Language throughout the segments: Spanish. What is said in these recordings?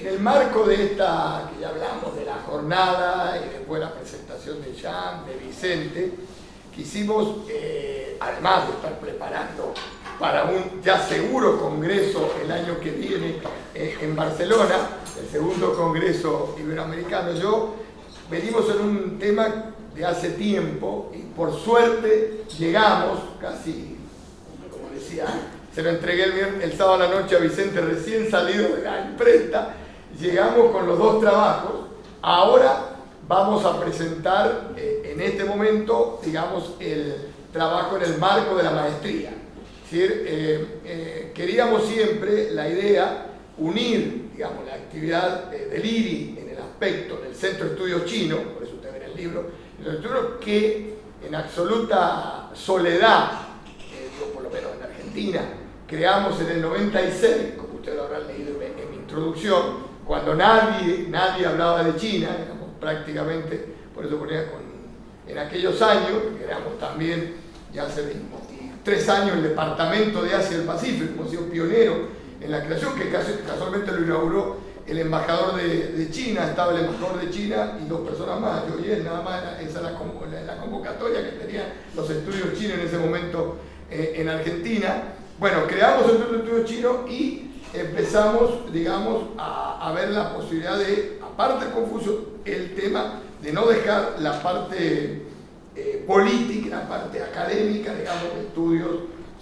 en el marco de esta, que ya hablamos de la jornada y después la presentación de Jean, de Vicente, quisimos, además de estar preparando para un ya seguro congreso el año que viene en Barcelona, el segundo congreso iberoamericano, venimos en un tema de hace tiempo y por suerte llegamos, casi, como decía, se lo entregué el sábado a la noche a Vicente recién salido de la imprenta, llegamos con los dos trabajos. Ahora vamos a presentar en este momento, digamos, el trabajo en el marco de la maestría. Es decir, queríamos siempre la idea unir, digamos, la actividad del IRI en el aspecto del Centro de Estudios Chino, por eso usted ve en el libro, que en absoluta soledad, por lo menos en Argentina, creamos en el 96, como ustedes lo habrán leído en mi introducción, cuando nadie hablaba de China, digamos, prácticamente, por eso ponía en aquellos años, que éramos también, ya hace 23 años, el Departamento de Asia y el Pacífico, hemos sido pioneros en la creación, que casualmente lo inauguró el embajador de China, estaba el embajador de China y 2 personas más, yo y él, nada más, esa era la convocatoria que tenían los estudios chinos en ese momento en Argentina. Bueno, creamos el Centro de Estudios Chinos y empezamos, digamos, a ver la posibilidad de, aparte de Confucio, el tema de no dejar la parte política, la parte académica, digamos, de estudios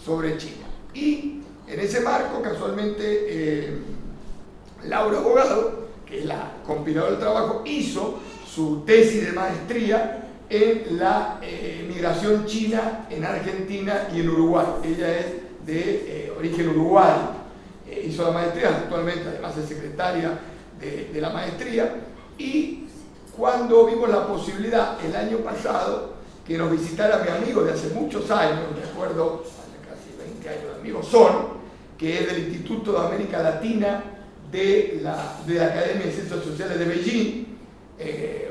sobre China. Y en ese marco, casualmente, Laura Abogado, que es la compiladora del trabajo, hizo su tesis de maestría en la migración china en Argentina y en Uruguay. Ella es de origen uruguayo. Hizo la maestría, actualmente además es secretaria de la maestría, y cuando vimos la posibilidad el año pasado que nos visitara mi amigo de hace muchos años, me acuerdo, hace casi 20 años, amigo Son, que es del Instituto de América Latina de la Academia de Ciencias Sociales de Beijing,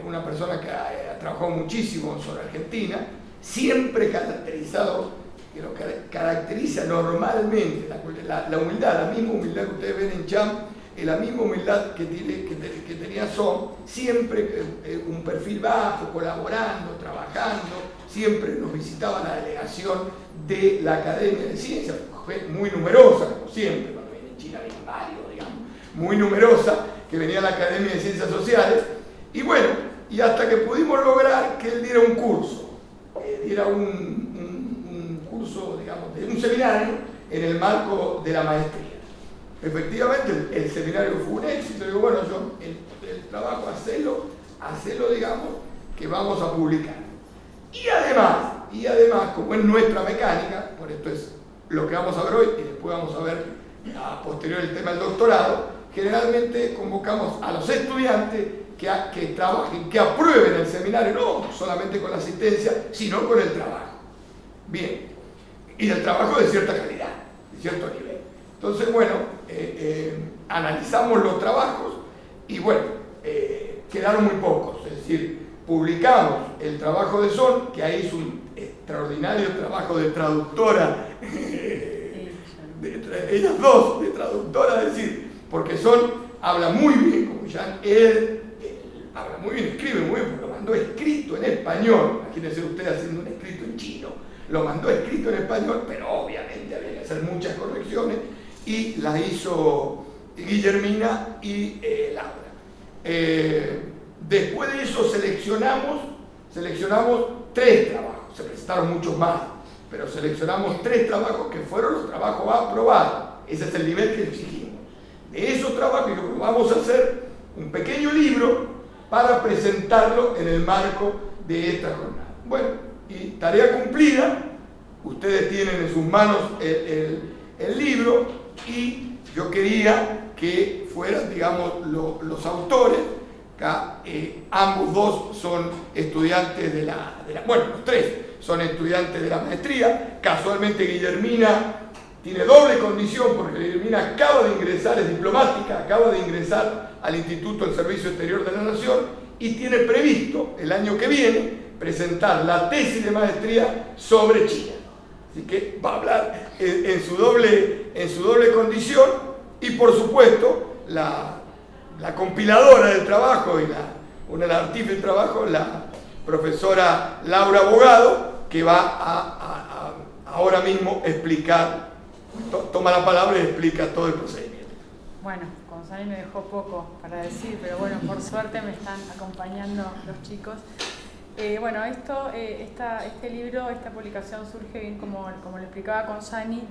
una persona que ha trabajado muchísimo sobre Argentina, siempre caracterizado, que lo caracteriza normalmente la humildad, la misma humildad que ustedes ven en Cham, la misma humildad que tenía Son, siempre un perfil bajo, colaborando, trabajando, siempre nos visitaba la delegación de la Academia de Ciencias, muy numerosa, como siempre, cuando viene en China hay varios, digamos, muy numerosa, que venía a la Academia de Ciencias Sociales, y bueno, y hasta que pudimos lograr que él diera un curso, diera un curso, digamos, de un seminario en el marco de la maestría. Efectivamente, el seminario fue un éxito. Digo, bueno, yo, el trabajo, hacelo, digamos, que vamos a publicar. Y además, como es nuestra mecánica, por esto es lo que vamos a ver hoy, y después vamos a ver a posterior el tema del doctorado, generalmente convocamos a los estudiantes que trabajen, que aprueben el seminario, no solamente con la asistencia, sino con el trabajo. Bien, y el trabajo de cierta calidad, de cierto nivel. Entonces, bueno, analizamos los trabajos y bueno, quedaron muy pocos, es decir, publicamos el trabajo de Son, que ahí hizo un extraordinario trabajo de traductora, ellas dos, de traductora, es decir, porque Son habla muy bien, como ya él habla muy bien, escribe muy bien, porque lo mandó escrito en español, imagínense ustedes haciendo un escrito en chino, lo mandó escrito en español, pero obviamente había que hacer muchas correcciones, y las hizo Guillermina y Laura. Después de eso seleccionamos 3 trabajos, se presentaron muchos más, pero seleccionamos 3 trabajos que fueron los trabajos aprobados. Ese es el nivel que exigimos. De esos trabajos vamos a hacer un pequeño libro para presentarlo en el marco de esta jornada. Bueno, y tarea cumplida, ustedes tienen en sus manos el libro, y yo quería que fueran, digamos, los autores. Acá, ambos dos son estudiantes bueno, los 3 son estudiantes de la maestría. Casualmente Guillermina tiene doble condición, porque Guillermina acaba de ingresar, es diplomática, acaba de ingresar al Instituto del Servicio Exterior de la Nación y tiene previsto el año que viene presentar la tesis de maestría sobre China. Así que va a hablar en su doble condición, y por supuesto la compiladora del trabajo y una de las artífices del trabajo, la profesora Laura Bogado, que va ahora mismo explicar, toma la palabra y explica todo el procedimiento. Bueno, Gonzalo me dejó poco para decir, pero bueno, por suerte me están acompañando los chicos. Bueno, este libro, esta publicación surge bien como lo explicaba Consani,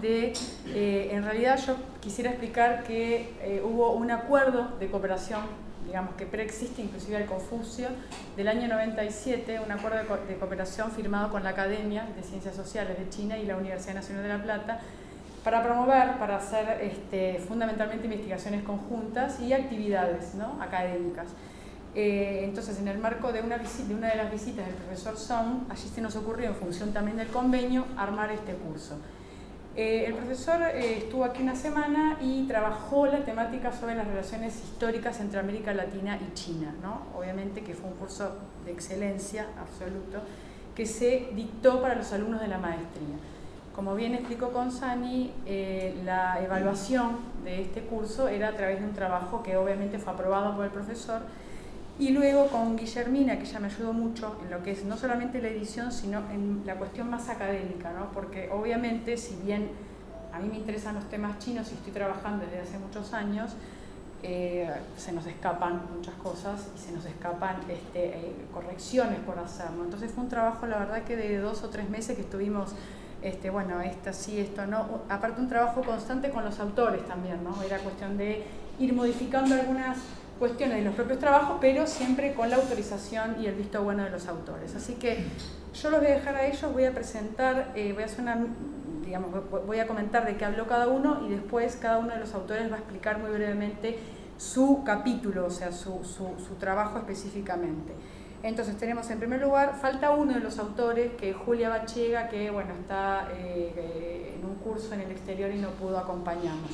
en realidad yo quisiera explicar que hubo un acuerdo de cooperación, digamos que preexiste inclusive al Confucio, del año 97, un acuerdo de cooperación firmado con la Academia de Ciencias Sociales de China y la Universidad Nacional de La Plata, para promover, para hacer fundamentalmente investigaciones conjuntas y actividades, ¿no?, académicas. Entonces, en el marco de una de las visitas del profesor Song, allí se nos ocurrió, en función también del convenio, armar este curso. El profesor estuvo aquí una semana y trabajó la temática sobre las relaciones históricas entre América Latina y China, ¿no? Obviamente que fue un curso de excelencia absoluto que se dictó para los alumnos de la maestría. Como bien explicó Consani, la evaluación de este curso era a través de un trabajo que obviamente fue aprobado por el profesor, y luego con Guillermina, que ella me ayudó mucho en lo que es no solamente la edición, sino en la cuestión más académica, ¿no? Porque obviamente, si bien a mí me interesan los temas chinos y estoy trabajando desde hace muchos años, se nos escapan muchas cosas y se nos escapan correcciones por hacer, ¿no? Entonces fue un trabajo, la verdad, que de 2 o 3 meses que estuvimos, bueno, esto sí, esto no, aparte un trabajo constante con los autores también, ¿no? Era cuestión de ir modificando algunas cuestiones de los propios trabajos, pero siempre con la autorización y el visto bueno de los autores. Así que yo los voy a dejar a ellos, voy a presentar, voy a hacer voy a comentar de qué habló cada uno y después cada uno de los autores va a explicar muy brevemente su capítulo, o sea, su trabajo específicamente. Entonces tenemos en primer lugar, falta uno de los autores, que es Julia Bachega, que bueno, está en un curso en el exterior y no pudo acompañarnos.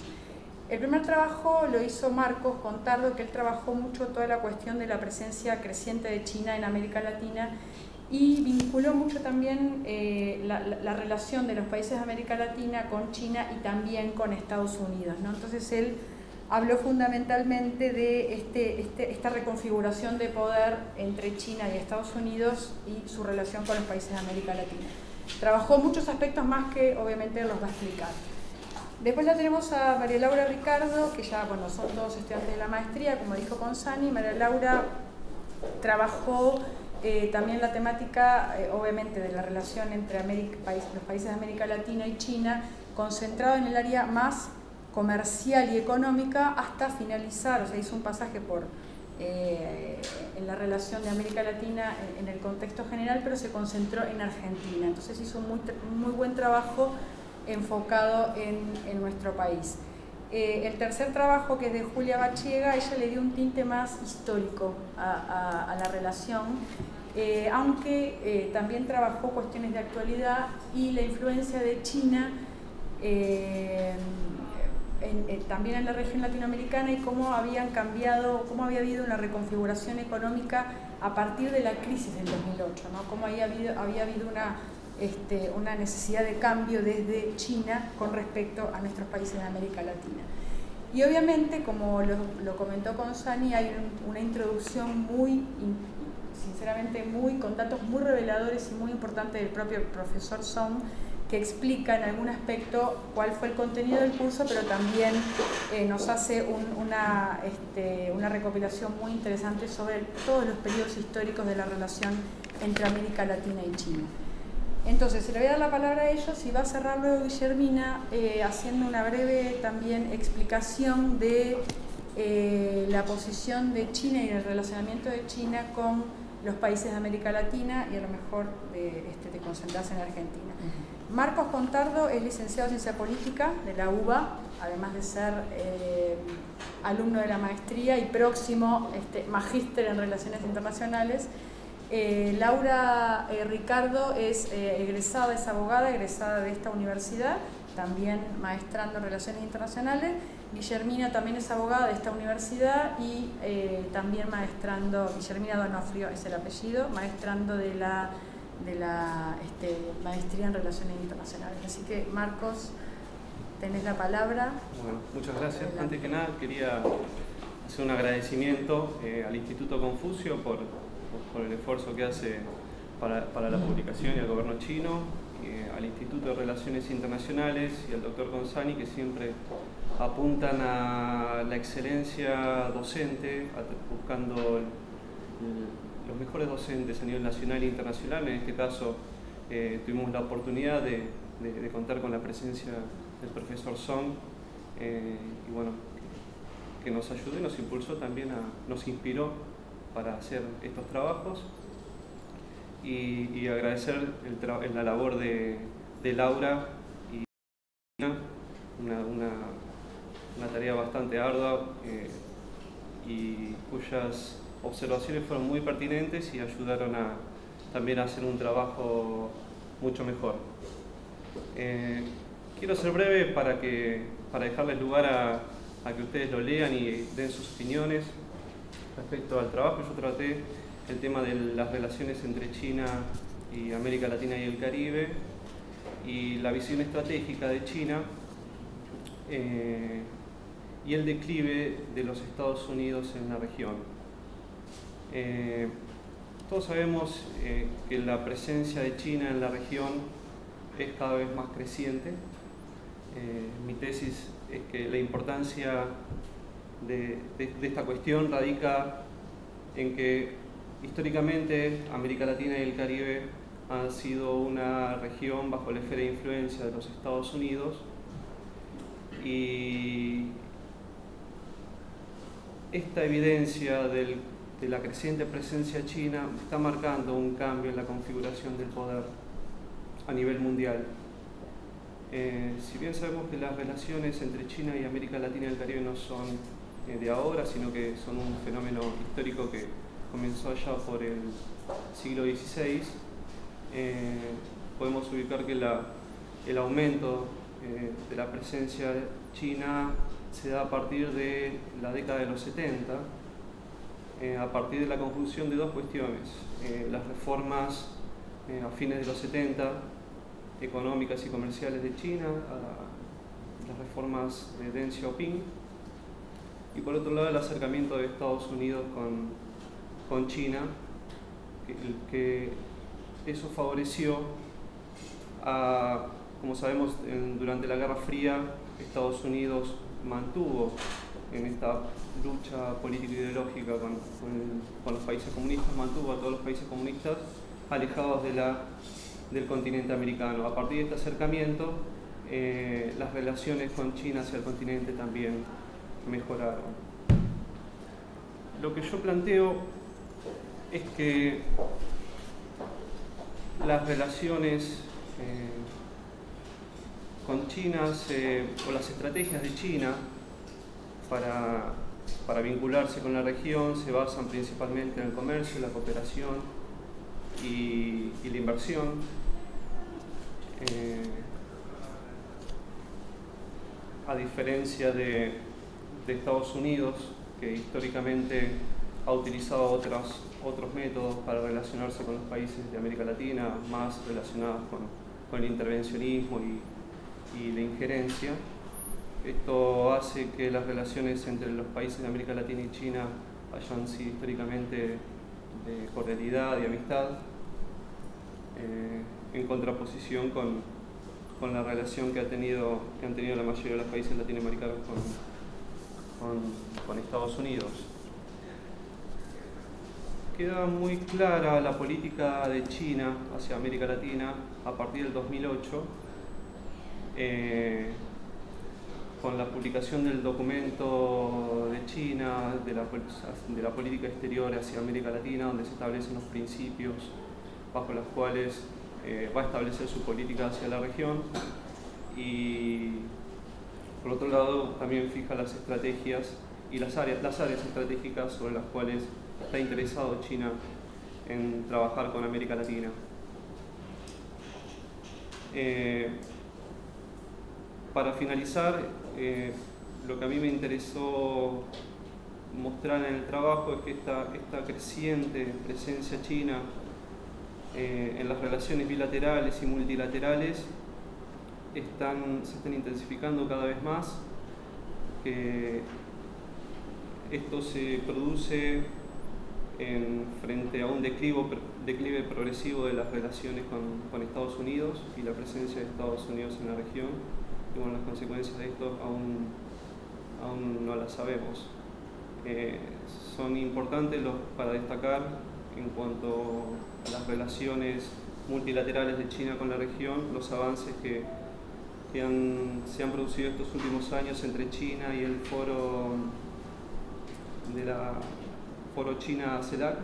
El primer trabajo lo hizo Marcos Contardo, que él trabajó mucho toda la cuestión de la presencia creciente de China en América Latina y vinculó mucho también la relación de los países de América Latina con China y también con Estados Unidos, ¿no? Entonces él habló fundamentalmente de esta reconfiguración de poder entre China y Estados Unidos y su relación con los países de América Latina. Trabajó muchos aspectos más que obviamente él los va a explicar. Después la tenemos a María Laura Ricardo, que ya, bueno, son todos estudiantes de la maestría, como dijo Consani. María Laura trabajó también la temática, obviamente, de la relación entre los países de América Latina y China, concentrado en el área más comercial y económica hasta finalizar, o sea, hizo un pasaje en la relación de América Latina en el contexto general, pero se concentró en Argentina. Entonces hizo un muy buen trabajo enfocado en nuestro país. El tercer trabajo, que es de Julia Bachega, ella le dio un tinte más histórico a la relación, aunque también trabajó cuestiones de actualidad y la influencia de China también en la región latinoamericana y cómo había habido una reconfiguración económica a partir de la crisis del 2008, ¿no? Cómo había habido una necesidad de cambio desde China con respecto a nuestros países de América Latina. Y obviamente, como lo comentó Consani, hay una introducción sinceramente con datos muy reveladores y muy importantes del propio profesor Song, que explica en algún aspecto cuál fue el contenido del curso, pero también nos hace una recopilación muy interesante sobre todos los periodos históricos de la relación entre América Latina y China. Entonces, se le voy a dar la palabra a ellos y va a cerrar luego Guillermina haciendo una breve también explicación de la posición de China y el relacionamiento de China con los países de América Latina y a lo mejor te concentras en Argentina. Marcos Contardo es licenciado en Ciencia Política de la UBA, además de ser alumno de la maestría y próximo magíster en Relaciones Internacionales. Laura Ricardo es abogada egresada de esta universidad, también maestrando en Relaciones Internacionales. Guillermina también es abogada de esta universidad y también maestrando, Guillermina Donofrio es el apellido, maestrando de la maestría en Relaciones Internacionales. Así que, Marcos, tenés la palabra. Bueno, muchas gracias. Antes que nada, quería hacer un agradecimiento al Instituto Confucio por el esfuerzo que hace para la publicación y al gobierno chino, al Instituto de Relaciones Internacionales y al doctor Gonzani, que siempre apuntan a la excelencia docente, buscando los mejores docentes a nivel nacional e internacional. En este caso tuvimos la oportunidad de contar con la presencia del profesor Song, y bueno, que nos ayudó y nos impulsó también, nos inspiró para hacer estos trabajos, y agradecer la labor de Laura y una tarea bastante ardua, y cuyas observaciones fueron muy pertinentes y ayudaron también a hacer un trabajo mucho mejor. Quiero ser breve para dejarles lugar a que ustedes lo lean y den sus opiniones respecto al trabajo. Yo traté el tema de las relaciones entre China y América Latina y el Caribe, y la visión estratégica de China, y el declive de los Estados Unidos en la región. Todos sabemos que la presencia de China en la región es cada vez más creciente. Mi tesis es que la importancia de esta cuestión radica en que históricamente América Latina y el Caribe han sido una región bajo la esfera de influencia de los Estados Unidos, y esta evidencia de la creciente presencia china está marcando un cambio en la configuración del poder a nivel mundial. Si bien sabemos que las relaciones entre China y América Latina y el Caribe no son de ahora, sino que son un fenómeno histórico que comenzó allá por el siglo XVI, podemos ubicar que el aumento de la presencia china se da a partir de la década de los 70, a partir de la conjunción de dos cuestiones: las reformas a fines de los 70, económicas y comerciales de China, las reformas de Deng Xiaoping, y por otro lado el acercamiento de Estados Unidos con China, que eso favoreció como sabemos, durante la Guerra Fría, Estados Unidos mantuvo en esta lucha político-ideológica con los países comunistas, mantuvo a todos los países comunistas alejados del continente americano. A partir de este acercamiento, las relaciones con China hacia el continente también mejoraron. Lo que yo planteo es que las relaciones con China, o las estrategias de China para vincularse con la región, se basan principalmente en el comercio, la cooperación y la inversión. A diferencia de Estados Unidos, que históricamente ha utilizado otros métodos para relacionarse con los países de América Latina, más relacionados con el intervencionismo y la injerencia. Esto hace que las relaciones entre los países de América Latina y China hayan sido históricamente de cordialidad y amistad, en contraposición con la relación que han tenido la mayoría de los países latinoamericanos con Estados Unidos. Queda muy clara la política de China hacia América Latina a partir del 2008, con la publicación del documento de China de la política exterior hacia América Latina, donde se establecen los principios bajo los cuales va a establecer su política hacia la región, y por otro lado también fija las estrategias y las áreas estratégicas sobre las cuales está interesado China en trabajar con América Latina. Para finalizar, lo que a mí me interesó mostrar en el trabajo es que esta creciente presencia china en las relaciones bilaterales y multilaterales se están intensificando cada vez más, que Esto se produce frente a un declive progresivo de las relaciones con Estados Unidos y la presencia de Estados Unidos en la región. Y bueno, las consecuencias de esto aún no las sabemos. Son importantes para destacar en cuanto a las relaciones multilaterales de China con la región, los avances que se han producido estos últimos años entre China y el foro China-CELAC,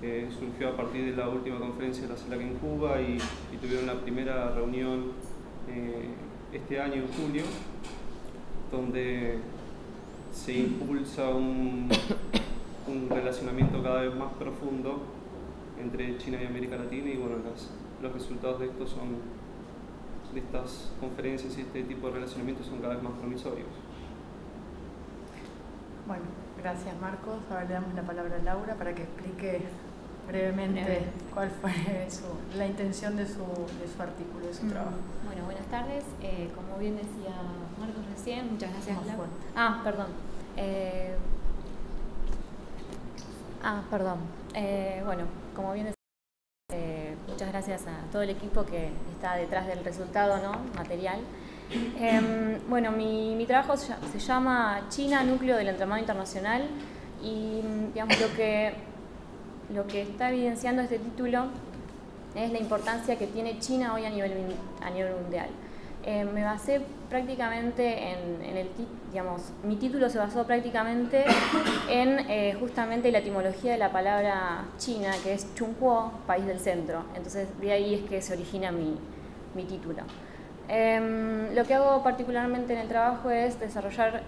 que surgió a partir de la última conferencia de la CELAC en Cuba y tuvieron la primera reunión este año en julio, donde se impulsa un relacionamiento cada vez más profundo entre China y América Latina, y bueno, los resultados de estas conferencias y este tipo de relacionamientos son cada vez más promisorios. Bueno, gracias Marcos. Ahora le damos la palabra a Laura para que explique brevemente cuál fue la intención de su artículo, de su trabajo. Bueno, buenas tardes. Como bien decía Marcos recién, muchas gracias. Bueno, como bien decía, muchas gracias a todo el equipo que está detrás del resultado, ¿no?, material. Bueno, mi trabajo se llama China, núcleo del entramado internacional, y digamos lo que está evidenciando este título es la importancia que tiene China hoy a nivel mundial. Me basé prácticamente mi título se basó prácticamente en justamente la etimología de la palabra China, que es Chunhuo, país del centro. Entonces de ahí es que se origina mi título. Lo que hago particularmente en el trabajo es desarrollar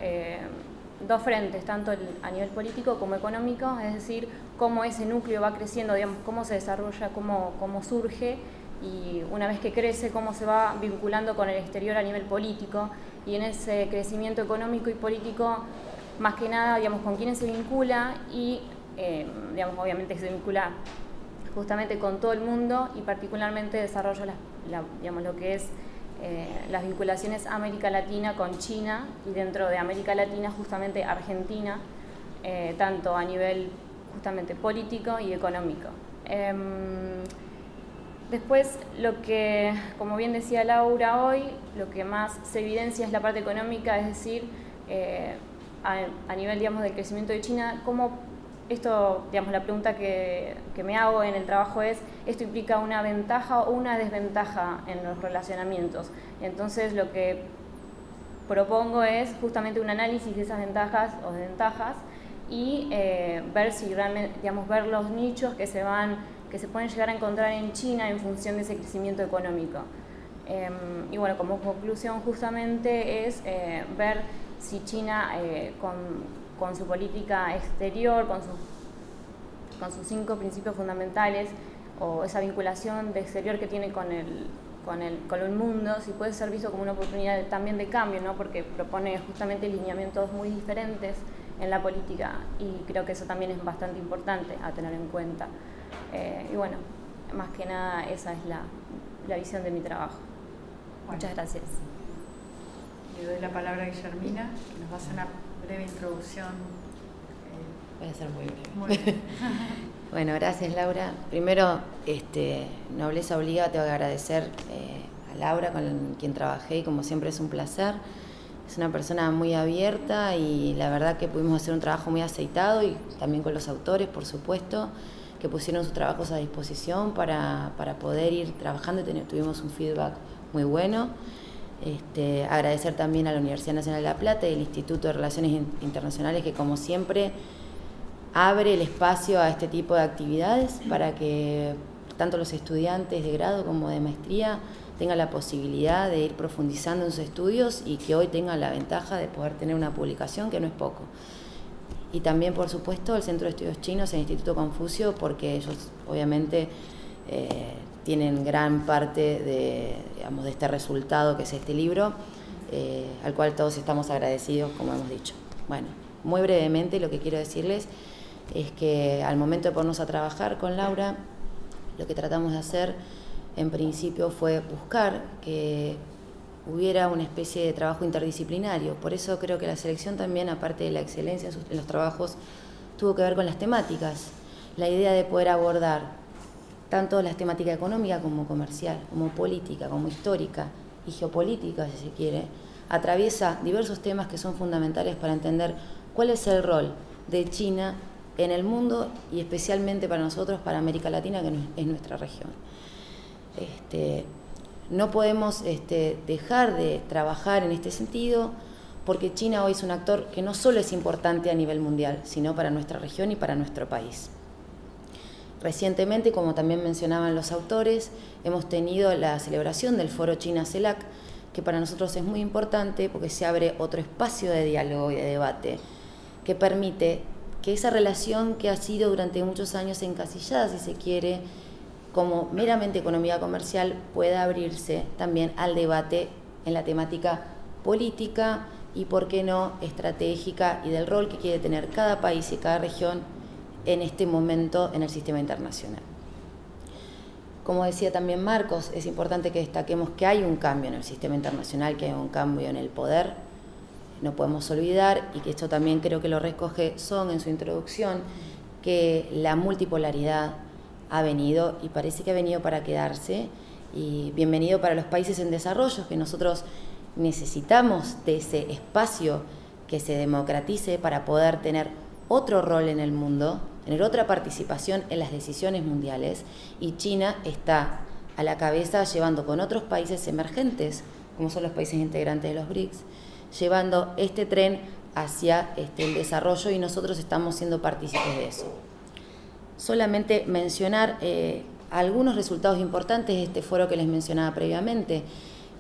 dos frentes, tanto a nivel político como económico, es decir, cómo ese núcleo va creciendo, digamos, cómo se desarrolla, cómo surge, y una vez que crece, cómo se va vinculando con el exterior a nivel político, y en ese crecimiento económico y político, más que nada, digamos, con quiénes se vincula, y digamos, obviamente se vincula justamente con todo el mundo, y particularmente desarrollo digamos, lo que es las vinculaciones América Latina con China, y dentro de América Latina justamente Argentina, tanto a nivel justamente político y económico. Después, como bien decía Laura hoy, lo que más se evidencia es la parte económica, es decir, a nivel, digamos, del crecimiento de China, cómo esto, digamos, la pregunta que me hago en el trabajo es, ¿esto implica una ventaja o una desventaja en los relacionamientos? Entonces, lo que propongo es justamente un análisis de esas ventajas o desventajas y ver si realmente, digamos, ver los nichos que se pueden llegar a encontrar en China en función de ese crecimiento económico. Y bueno, como conclusión justamente es ver si China con su política exterior, con sus 5 principios fundamentales, o esa vinculación de exterior que tiene con el mundo, si puede ser visto como una oportunidad también de cambio, ¿no?, porque propone justamente lineamientos muy diferentes en la política, y creo que eso también es bastante importante a tener en cuenta. Y bueno, más que nada esa es la visión de mi trabajo. Bueno, muchas gracias. Le doy la palabra a Guillermina, que nos va a hacer una breve introducción. Voy a ser muy breve. Muy bien. Bueno, gracias Laura. Primero, nobleza obliga, tengo que agradecer a Laura, con quien trabajé, y como siempre es un placer. Es una persona muy abierta, y la verdad que pudimos hacer un trabajo muy aceitado, y también con los autores, por supuesto, que pusieron sus trabajos a disposición para poder ir trabajando, y tuvimos un feedback muy bueno. Agradecer también a la Universidad Nacional de La Plata y el Instituto de Relaciones Internacionales, que como siempre abre el espacio a este tipo de actividades para que tanto los estudiantes de grado como de maestría tengan la posibilidad de ir profundizando en sus estudios, y que hoy tengan la ventaja de poder tener una publicación, que no es poco. Y también, por supuesto, el Centro de Estudios Chinos, el Instituto Confucio, porque ellos obviamente tienen gran parte de este resultado que es este libro, al cual todos estamos agradecidos, como hemos dicho. Bueno, muy brevemente lo que quiero decirles es que al momento de ponernos a trabajar con Laura, lo que tratamos de hacer en principio fue buscar que hubiera una especie de trabajo interdisciplinario. Por eso creo que la selección también, aparte de la excelencia en los trabajos, tuvo que ver con las temáticas. La idea de poder abordar tanto las temáticas económicas como comercial, como política, como histórica y geopolítica, si se quiere, atraviesa diversos temas que son fundamentales para entender cuál es el rol de China en el mundo y especialmente para nosotros, para América Latina, que es nuestra región. No podemos dejar de trabajar en este sentido, porque China hoy es un actor que no solo es importante a nivel mundial, sino para nuestra región y para nuestro país. Recientemente, como también mencionaban los autores, hemos tenido la celebración del Foro China-CELAC, que para nosotros es muy importante porque se abre otro espacio de diálogo y de debate que permite que esa relación que ha sido durante muchos años encasillada, si se quiere, como meramente economía comercial, pueda abrirse también al debate en la temática política y, por qué no, estratégica, y del rol que quiere tener cada país y cada región en este momento en el sistema internacional. Como decía también Marcos, es importante que destaquemos que hay un cambio en el sistema internacional, que hay un cambio en el poder. No podemos olvidar, y que esto también creo que lo recoge Song en su introducción, que la multipolaridad ha venido y parece que ha venido para quedarse, y bienvenido para los países en desarrollo, que nosotros necesitamos de ese espacio que se democratice para poder tener otro rol en el mundo, tener otra participación en las decisiones mundiales, y China está a la cabeza llevando con otros países emergentes, como son los países integrantes de los BRICS, llevando este tren hacia el desarrollo, y nosotros estamos siendo partícipes de eso. Solamente mencionar algunos resultados importantes de este foro que les mencionaba previamente.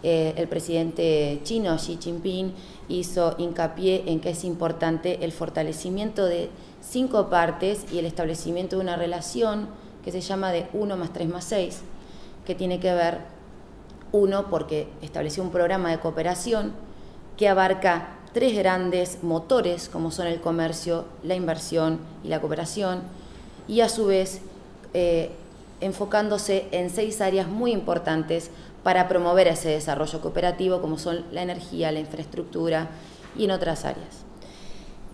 El presidente chino, Xi Jinping, hizo hincapié en que es importante el fortalecimiento de 5 partes y el establecimiento de una relación que se llama de 1+3+6, que tiene que ver, uno, porque estableció un programa de cooperación que abarca 3 grandes motores, como son el comercio, la inversión y la cooperación, y a su vez enfocándose en 6 áreas muy importantes para promover ese desarrollo cooperativo, como son la energía, la infraestructura y en otras áreas.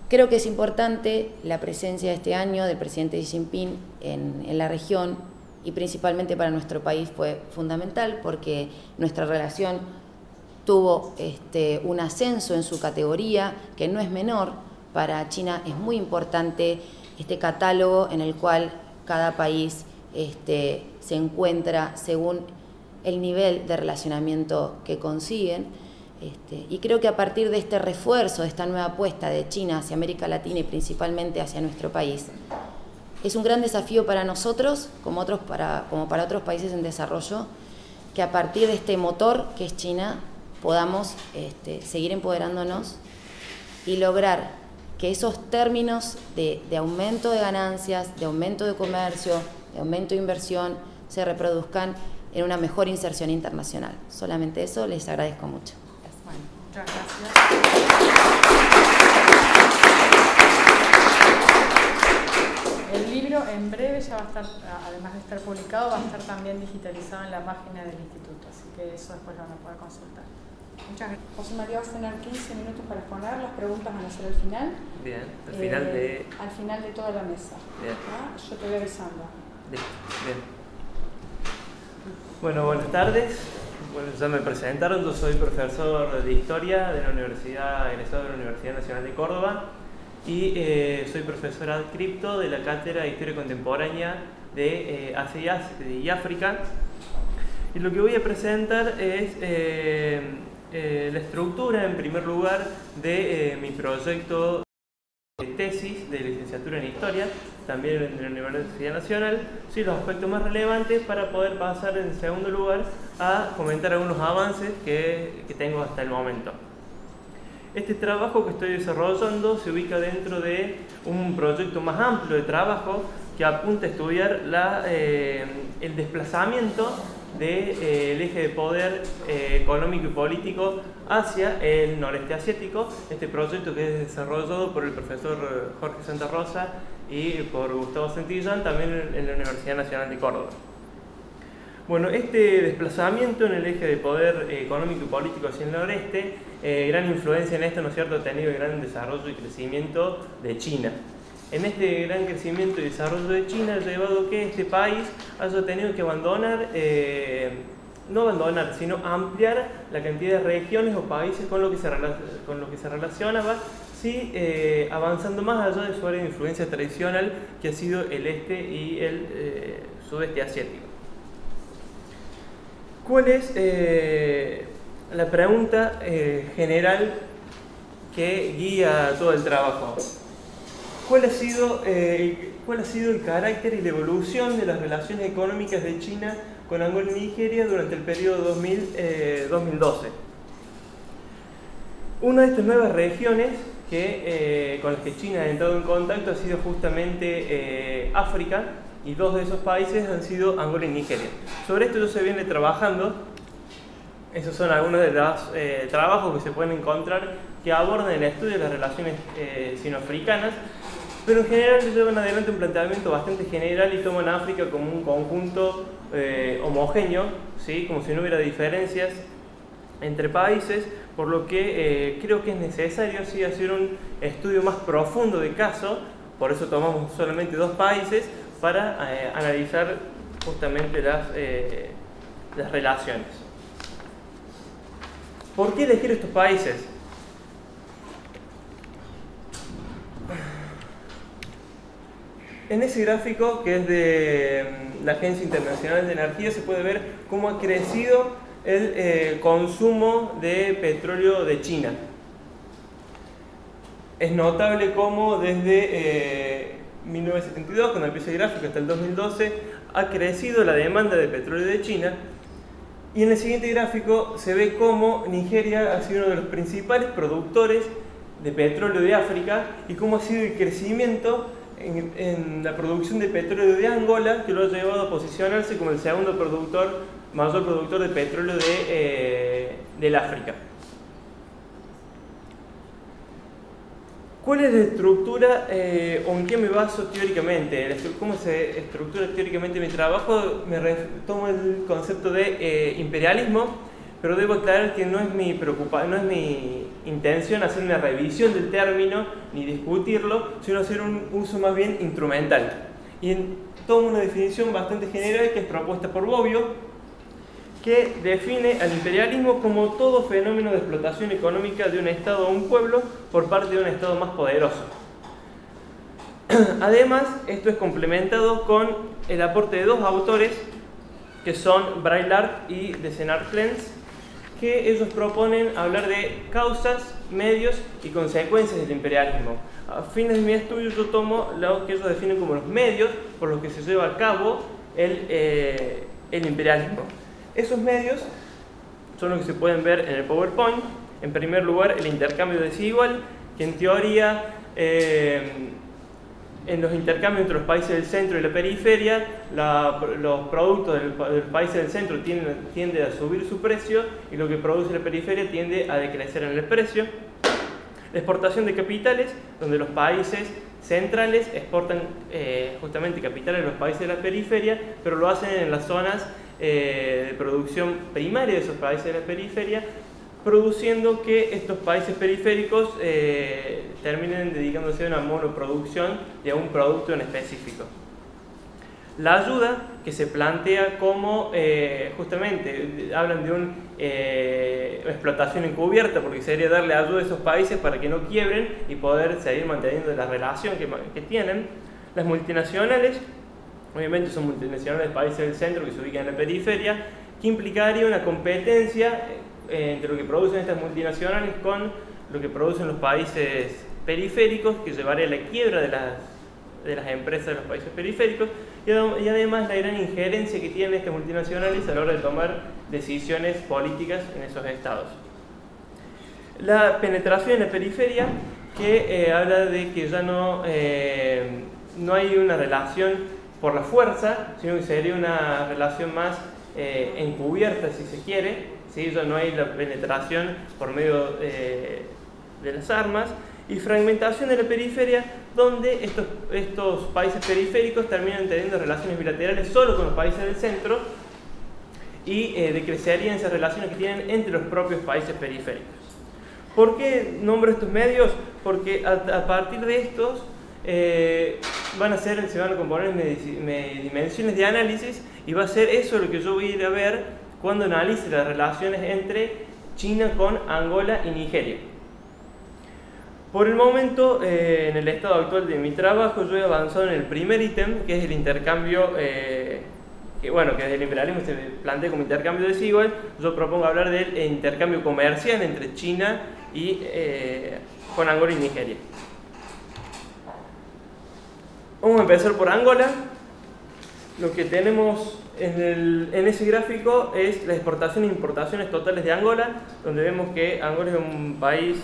Creo que es importante la presencia de este año del presidente Xi Jinping en la región, y principalmente para nuestro país fue fundamental porque nuestra relación tuvo un ascenso en su categoría, que no es menor. Para China es muy importante este catálogo en el cual cada país se encuentra según el nivel de relacionamiento que consiguen, y creo que a partir de este refuerzo, de esta nueva apuesta de China hacia América Latina y principalmente hacia nuestro país, es un gran desafío para nosotros, como para otros países en desarrollo, que a partir de este motor que es China podamos seguir empoderándonos y lograr que esos términos de aumento de ganancias, de aumento de comercio, de aumento de inversión, se reproduzcan en una mejor inserción internacional. Solamente eso, les agradezco mucho. Bueno, muchas gracias. El libro en breve ya va a estar, además de estar publicado, va a estar también digitalizado en la página del instituto, así que eso después lo van a poder consultar. Muchas gracias. José María, vas a tener 15 minutos para exponer, las preguntas van a ser al final. Bien, al final de... Al final de toda la mesa. Bien. Yo te voy avisando. Bien. Bueno, buenas tardes. Bueno, ya me presentaron, yo soy profesor de Historia de la Universidad, egresado de la Universidad Nacional de Córdoba, y soy profesor adscripto de la Cátedra de Historia Contemporánea de Asia y África. Y lo que voy a presentar es la estructura, en primer lugar, de mi proyecto de tesis de licenciatura en Historia, también en la Universidad Nacional, sí, los aspectos más relevantes, para poder pasar en segundo lugar a comentar algunos avances que tengo hasta el momento. Este trabajo que estoy desarrollando se ubica dentro de un proyecto más amplio de trabajo que apunta a estudiar el desplazamiento del eje de poder económico y político hacia el noreste asiático. Este proyecto, que es desarrollado por el profesor Jorge Santa Rosa y por Gustavo Santillán, también en la Universidad Nacional de Córdoba. Bueno, este desplazamiento en el eje de poder económico y político hacia el noreste, gran influencia en esto, ¿no es cierto?, ha tenido el gran desarrollo y crecimiento de China. En este gran crecimiento y desarrollo de China ha llevado que este país haya tenido que abandonar, no abandonar, sino ampliar la cantidad de regiones o países con lo que se relacionaba, sí, avanzando más allá de su área de influencia tradicional, que ha sido el este y el sudeste asiático. ¿Cuál es la pregunta general que guía todo el trabajo? ¿Cuál ha sido el carácter y la evolución de las relaciones económicas de China con Angola y Nigeria durante el periodo 2012? Una de estas nuevas regiones con las que China ha entrado en contacto ha sido justamente África, y dos de esos países han sido Angola y Nigeria. Sobre esto ya se viene trabajando. Esos son algunos de los trabajos que se pueden encontrar que abordan el estudio de las relaciones sino-africanas, pero en general llevan adelante un planteamiento bastante general y toman África como un conjunto homogéneo, ¿sí?, como si no hubiera diferencias entre países, por lo que creo que es necesario, sí, hacer un estudio más profundo de caso. Por eso tomamos solamente dos países para analizar justamente las relaciones. ¿Por qué elegir estos países? En ese gráfico, que es de la Agencia Internacional de Energía, se puede ver cómo ha crecido el consumo de petróleo de China. Es notable cómo desde 1972, cuando empieza el gráfico, hasta el 2012, ha crecido la demanda de petróleo de China. Y en el siguiente gráfico se ve cómo Nigeria ha sido uno de los principales productores de petróleo de África y cómo ha sido el crecimiento en la producción de petróleo de Angola, que lo ha llevado a posicionarse como el segundo mayor productor de petróleo del África. ¿Cuál es la estructura o en qué me baso teóricamente? ¿Cómo se estructura teóricamente mi trabajo? Tomo el concepto de imperialismo, pero debo aclarar que no es mi intención hacer una revisión del término ni discutirlo, sino hacer un uso más bien instrumental. Y tomo una definición bastante general que es propuesta por Bobbio, que define al imperialismo como todo fenómeno de explotación económica de un Estado o un pueblo por parte de un Estado más poderoso. Además, esto es complementado con el aporte de dos autores, que son Braillard y de Senart-Clens, que ellos proponen hablar de causas, medios y consecuencias del imperialismo. A fines de mi estudio yo tomo lo que ellos definen como los medios por los que se lleva a cabo el imperialismo. Esos medios son los que se pueden ver en el PowerPoint. En primer lugar, el intercambio desigual, que en teoría en los intercambios entre los países del centro y la periferia, los productos de los países del centro tienden a subir su precio y lo que produce la periferia tiende a decrecer en el precio. La exportación de capitales, donde los países centrales exportan justamente capitales a los países de la periferia, pero lo hacen en las zonas de producción primaria de esos países de la periferia, produciendo que estos países periféricos terminen dedicándose a una monoproducción de un producto en específico. La ayuda que se plantea como justamente hablan de una explotación encubierta, porque sería darle ayuda a esos países para que no quiebren y poder seguir manteniendo la relación que tienen. Las multinacionales, obviamente son multinacionales de países del centro que se ubican en la periferia, que implicaría una competencia entre lo que producen estas multinacionales con lo que producen los países periféricos, que llevaría a la quiebra de las empresas de los países periféricos, y además la gran injerencia que tienen estas multinacionales a la hora de tomar decisiones políticas en esos estados. La penetración en la periferia, que habla de que ya no hay una relación por la fuerza, sino que sería una relación más encubierta, si se quiere, ¿sí? Ya no hay la penetración por medio de las armas, y fragmentación de la periferia, donde estos países periféricos terminan teniendo relaciones bilaterales solo con los países del centro, y decrecerían esas relaciones que tienen entre los propios países periféricos. ¿Por qué nombro estos medios? Porque a partir de estos se van a componer dimensiones de análisis, y va a ser eso lo que yo voy a ir a ver cuando analice las relaciones entre China con Angola y Nigeria. Por el momento, en el estado actual de mi trabajo, yo he avanzado en el primer ítem, que es el intercambio, que desde el liberalismo se plantea como intercambio desigual. Yo propongo hablar del intercambio comercial entre China y con Angola y Nigeria. Vamos a empezar por Angola. Lo que tenemos en ese gráfico es las exportaciones e importaciones totales de Angola, donde vemos que Angola es un país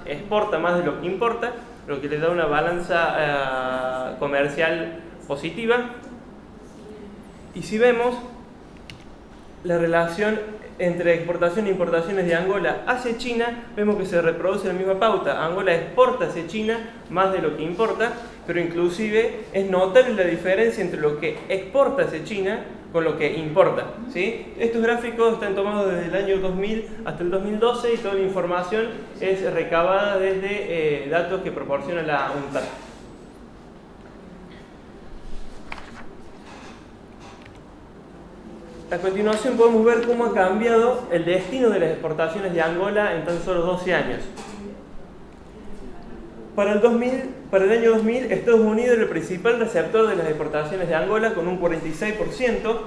exporta más de lo que importa, lo que le da una balanza comercial positiva. Y si vemos la relación entre exportación e importaciones de Angola hacia China, vemos que se reproduce la misma pauta. Angola exporta hacia China más de lo que importa, pero inclusive es notable la diferencia entre lo que exporta hacia China con lo que importa, ¿sí? Estos gráficos están tomados desde el año 2000 hasta el 2012 y toda la información es recabada desde datos que proporciona la UNCTAD. A continuación podemos ver cómo ha cambiado el destino de las exportaciones de Angola en tan solo 12 años. Para el año 2000, Estados Unidos era el principal receptor de las exportaciones de Angola con un 46%.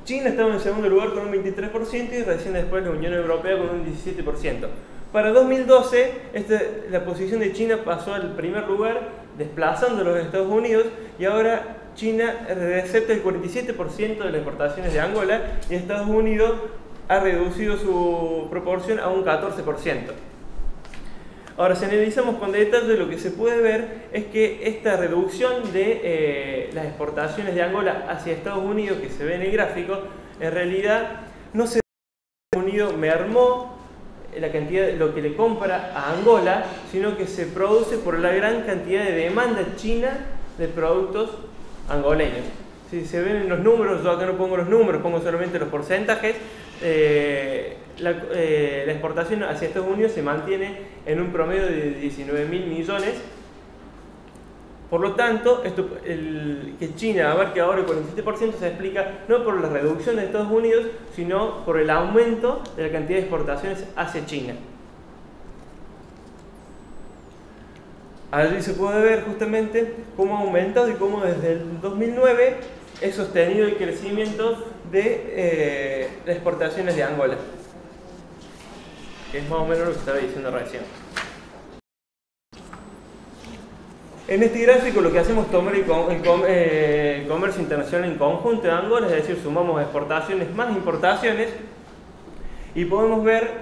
China estaba en segundo lugar con un 23% y recién después la Unión Europea con un 17%. Para 2012, la posición de China pasó al primer lugar, desplazando a los Estados Unidos, y ahora China recepta el 47% de las exportaciones de Angola y Estados Unidos ha reducido su proporción a un 14%. Ahora, si analizamos con detalle, lo que se puede ver es que esta reducción de las exportaciones de Angola hacia Estados Unidos, que se ve en el gráfico, en realidad no se ve que Estados Unidos mermó la cantidad de lo que le compra a Angola, sino que se produce por la gran cantidad de demanda china de productos angoleños. Si se ven en los números, yo acá no pongo los números, pongo solamente los porcentajes. La exportación hacia Estados Unidos se mantiene en un promedio de 19.000 millones. Por lo tanto, que China abarque ahora el 47% se explica no por la reducción de Estados Unidos, sino por el aumento de la cantidad de exportaciones hacia China. Allí se puede ver justamente cómo ha aumentado y cómo desde el 2009 es sostenido el crecimiento de las exportaciones de Angola, que es más o menos lo que estaba diciendo recién. En este gráfico lo que hacemos es tomar el comercio internacional en conjunto de Angola, es decir, sumamos exportaciones más importaciones, y podemos ver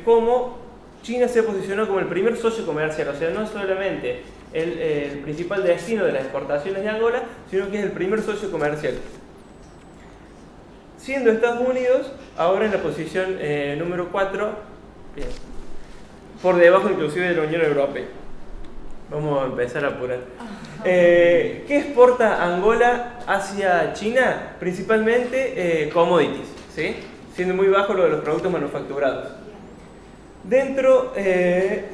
cómo China se posicionó como el primer socio comercial, o sea, no solamente el principal destino de las exportaciones de Angola, sino que es el primer socio comercial. Siendo Estados Unidos ahora en la posición número 4, por debajo inclusive de la Unión Europea. Vamos a empezar a apurar. ¿Qué exporta Angola hacia China? Principalmente commodities, ¿sí? Siendo muy bajo lo de los productos manufacturados. Dentro eso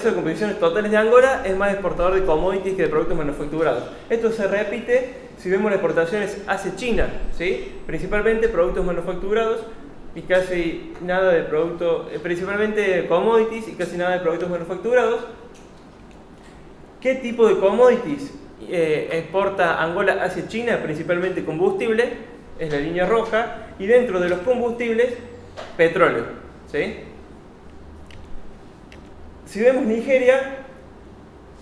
de composiciones totales de Angola es más exportador de commodities que de productos manufacturados. Esto se repite si vemos las exportaciones hacia China, ¿sí? Principalmente productos manufacturados y casi nada de productos, principalmente commodities y casi nada de productos manufacturados. ¿Qué tipo de commodities exporta Angola hacia China? Principalmente combustible, es la línea roja, y dentro de los combustibles, petróleo, ¿sí? Si vemos Nigeria,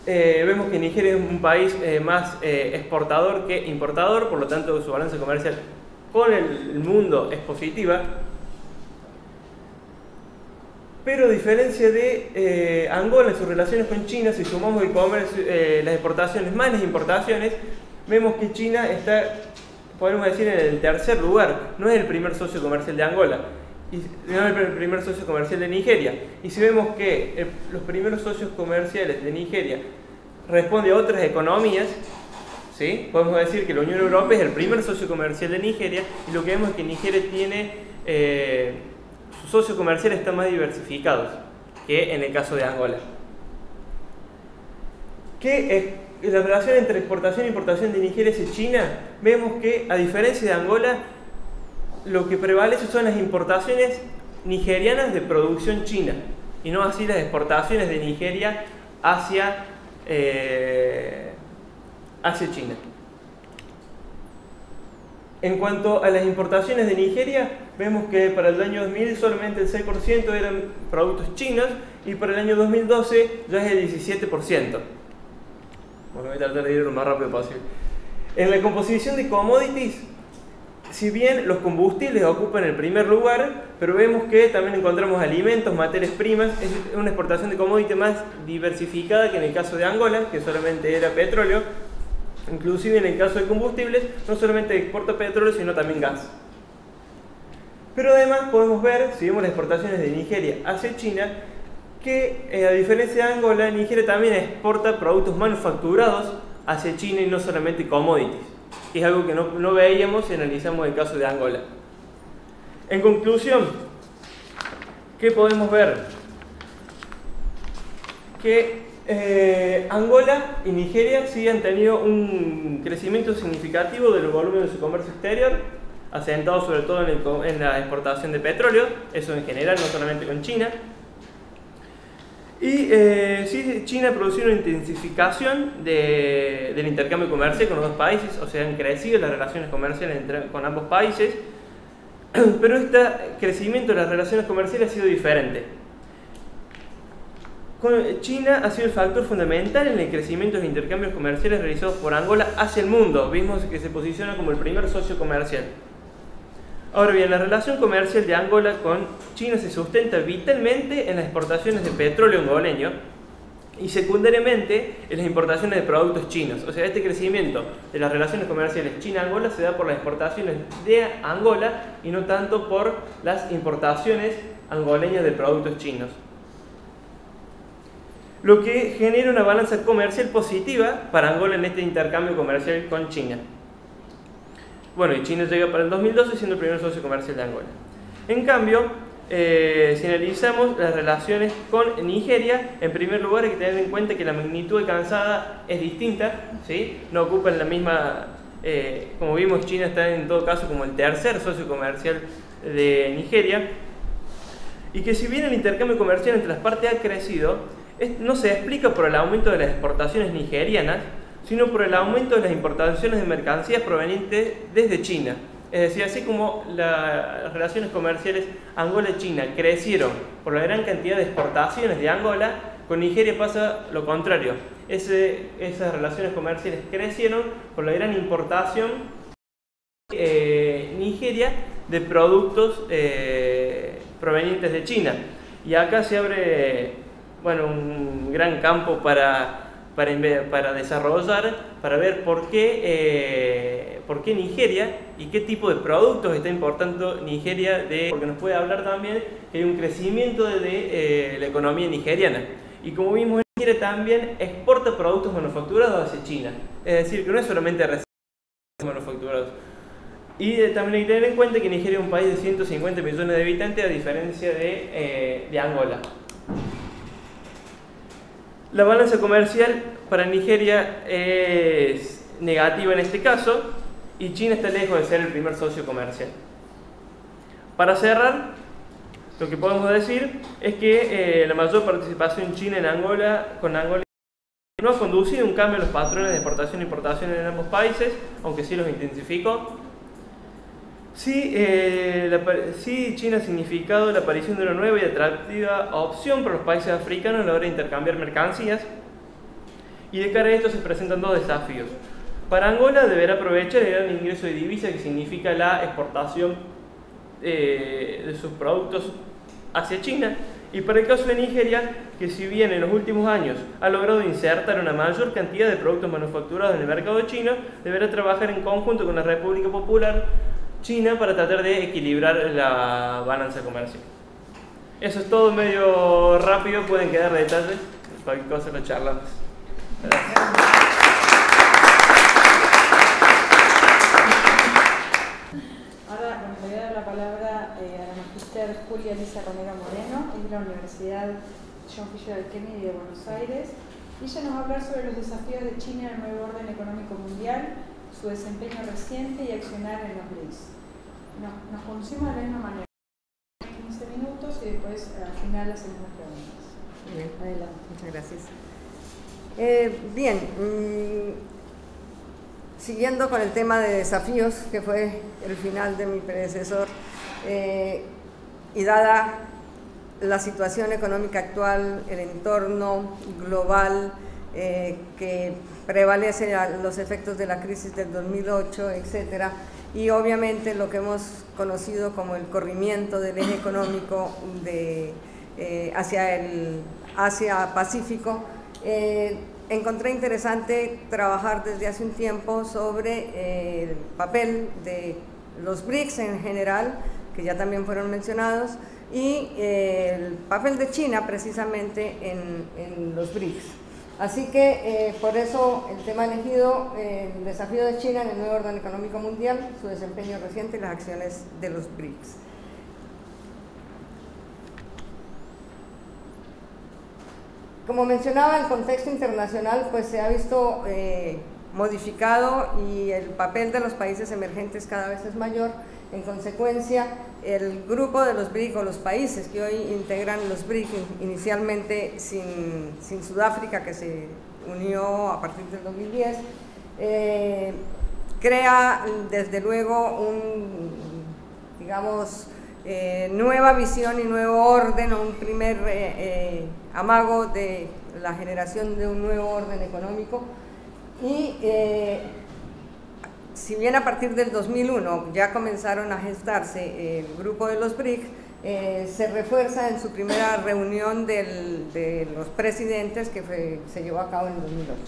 vemos que Nigeria es un país más exportador que importador, por lo tanto su balanza comercial con el mundo es positiva. Pero a diferencia de Angola en sus relaciones con China, si sumamos el comercio, las exportaciones más las importaciones, vemos que China está, podemos decir, en el tercer lugar. No es el primer socio comercial de Angola, y no es el primer socio comercial de Nigeria. Y si vemos que los primeros socios comerciales de Nigeria responden a otras economías, ¿sí? Podemos decir que la Unión Europea es el primer socio comercial de Nigeria, y lo que vemos es que Nigeria tiene, sus socios comerciales están más diversificados que en el caso de Angola. La relación entre exportación e importación de Nigeria hacia China, vemos que, a diferencia de Angola, lo que prevalece son las importaciones nigerianas de producción china, y no así las exportaciones de Nigeria hacia China. En cuanto a las importaciones de Nigeria, vemos que para el año 2000 solamente el 6% eran productos chinos, y para el año 2012 ya es el 17%. Bueno, voy a tratar de ir lo más rápido posible. En la composición de commodities, si bien los combustibles ocupan el primer lugar, pero vemos que también encontramos alimentos, materias primas. Es una exportación de commodities más diversificada que en el caso de Angola, que solamente era petróleo. Inclusive en el caso de combustibles, no solamente exporta petróleo, sino también gas. Pero además podemos ver, si vemos las exportaciones de Nigeria hacia China, que a diferencia de Angola, Nigeria también exporta productos manufacturados hacia China y no solamente commodities, que es algo que no veíamos si analizamos el caso de Angola. En conclusión, ¿qué podemos ver? Que Angola y Nigeria sí han tenido un crecimiento significativo del volumen de su comercio exterior, asentado sobre todo en la exportación de petróleo, eso en general, no solamente con China. Y sí, China ha producido una intensificación del intercambio comercial con los dos países, o sea, han crecido las relaciones comerciales con ambos países, pero este crecimiento de las relaciones comerciales ha sido diferente. China ha sido el factor fundamental en el crecimiento de los intercambios comerciales realizados por Angola hacia el mundo. Vimos que se posiciona como el primer socio comercial. Ahora bien, la relación comercial de Angola con China se sustenta vitalmente en las exportaciones de petróleo angoleño y secundariamente en las importaciones de productos chinos. O sea, este crecimiento de las relaciones comerciales China-Angola se da por las exportaciones de Angola y no tanto por las importaciones angoleñas de productos chinos. Lo que genera una balanza comercial positiva para Angola en este intercambio comercial con China. Bueno, y China llega para el 2012 siendo el primer socio comercial de Angola. En cambio, si analizamos las relaciones con Nigeria, en primer lugar hay que tener en cuenta que la magnitud alcanzada es distinta, ¿sí? No ocupan la misma, como vimos, China está en todo caso como el tercer socio comercial de Nigeria, y que si bien el intercambio comercial entre las partes ha crecido, no se explica por el aumento de las exportaciones nigerianas, sino por el aumento de las importaciones de mercancías provenientes desde China. Es decir, así como las relaciones comerciales Angola-China crecieron por la gran cantidad de exportaciones de Angola, con Nigeria pasa lo contrario. Esas relaciones comerciales crecieron por la gran importación de Nigeria de productos provenientes de China. Y acá se abre, bueno, un gran campo para desarrollar, para ver por qué Nigeria y qué tipo de productos está importando Nigeria, porque nos puede hablar también que hay un crecimiento de la economía nigeriana. Y como vimos, Nigeria también exporta productos manufacturados hacia China, es decir, que no es solamente manufacturados. Y también hay que tener en cuenta que Nigeria es un país de 150 millones de habitantes, a diferencia de Angola. La balanza comercial para Nigeria es negativa en este caso, y China está lejos de ser el primer socio comercial. Para cerrar, lo que podemos decir es que la mayor participación china con Angola no ha conducido a un cambio en los patrones de exportación e importación en ambos países, aunque sí los intensificó. Sí, China ha significado la aparición de una nueva y atractiva opción para los países africanos a la hora de intercambiar mercancías, y de cara a esto se presentan dos desafíos. Para Angola deberá aprovechar el gran ingreso de divisas que significa la exportación de sus productos hacia China, y para el caso de Nigeria, que si bien en los últimos años ha logrado insertar una mayor cantidad de productos manufacturados en el mercado chino, deberá trabajar en conjunto con la República Popular China para tratar de equilibrar la balanza comercial. Eso es todo, medio rápido, pueden quedar detalles, cualquier cosa lo charlamos. Gracias. a la magíster Julia Elisa Romero Moreno, es de la Universidad John Fisher Kennedy de Buenos Aires, y ella nos va a hablar sobre los desafíos de China en el nuevo orden económico mundial, su desempeño reciente y accionar en los BRICS. Nos conocimos de la misma manera, 15 minutos y después al final hacemos las preguntas. Bien, adelante, muchas gracias. Siguiendo con el tema de desafíos, que fue el final de mi predecesor, y dada la situación económica actual, el entorno global que prevalece a los efectos de la crisis del 2008, etcétera, y obviamente lo que hemos conocido como el corrimiento del eje económico hacia el Asia-Pacífico, encontré interesante trabajar desde hace un tiempo sobre el papel de los BRICS en general, que ya también fueron mencionados, y el papel de China precisamente en los BRICS. Así que por eso el tema elegido, el desafío de China en el nuevo orden económico mundial, su desempeño reciente y las acciones de los BRICS. Como mencionaba, el contexto internacional pues se ha visto modificado y el papel de los países emergentes cada vez es mayor. En consecuencia, el grupo de los BRIC, o los países que hoy integran los BRIC, inicialmente sin Sudáfrica, que se unió a partir del 2010, crea desde luego nueva visión y nuevo orden, o un primer amago de la generación de un nuevo orden económico. Y si bien a partir del 2001 ya comenzaron a gestarse el grupo de los BRIC, se refuerza en su primera reunión de los presidentes que se llevó a cabo en el 2008.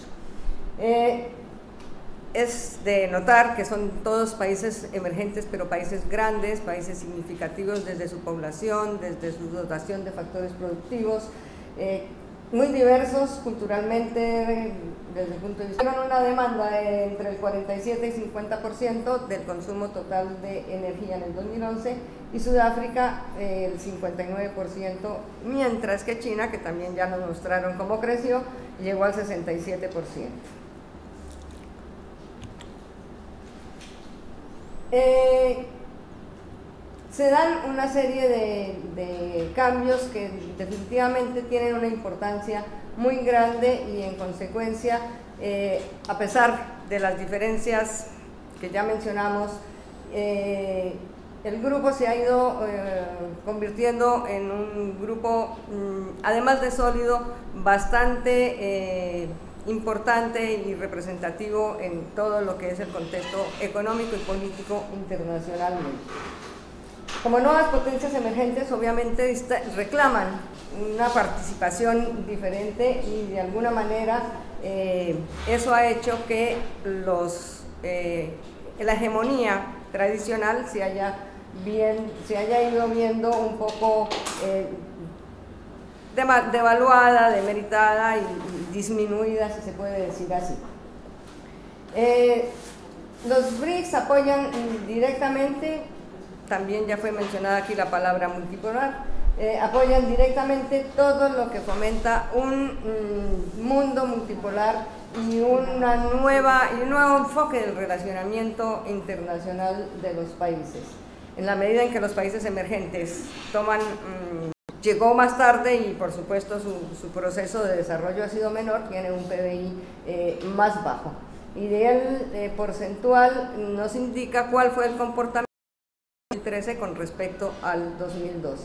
Es de notar que son todos países emergentes, pero países grandes, países significativos desde su población, desde su dotación de factores productivos, muy diversos culturalmente desde el punto de vista. Tienen una demanda entre el 47 y 50% del consumo total de energía en el 2011, y Sudáfrica el 59%, mientras que China, que también ya nos mostraron cómo creció, llegó al 67%. Se dan una serie de cambios que definitivamente tienen una importancia muy grande, y en consecuencia, a pesar de las diferencias que ya mencionamos, el grupo se ha ido convirtiendo en un grupo, además de sólido, bastante importante y representativo en todo lo que es el contexto económico y político internacionalmente. Como nuevas potencias emergentes, obviamente reclaman una participación diferente, y de alguna manera eso ha hecho que la hegemonía tradicional se haya ido viendo un poco devaluada, demeritada y disminuida, si se puede decir así. Los BRICS apoyan directamente, también ya fue mencionada aquí la palabra multipolar, apoyan directamente todo lo que fomenta un mundo multipolar y un nuevo enfoque del relacionamiento internacional de los países. En la medida en que los países emergentes llegó más tarde, y por supuesto su proceso de desarrollo ha sido menor, tiene un PBI más bajo. Y de él porcentual nos indica cuál fue el comportamiento del 2013 con respecto al 2012.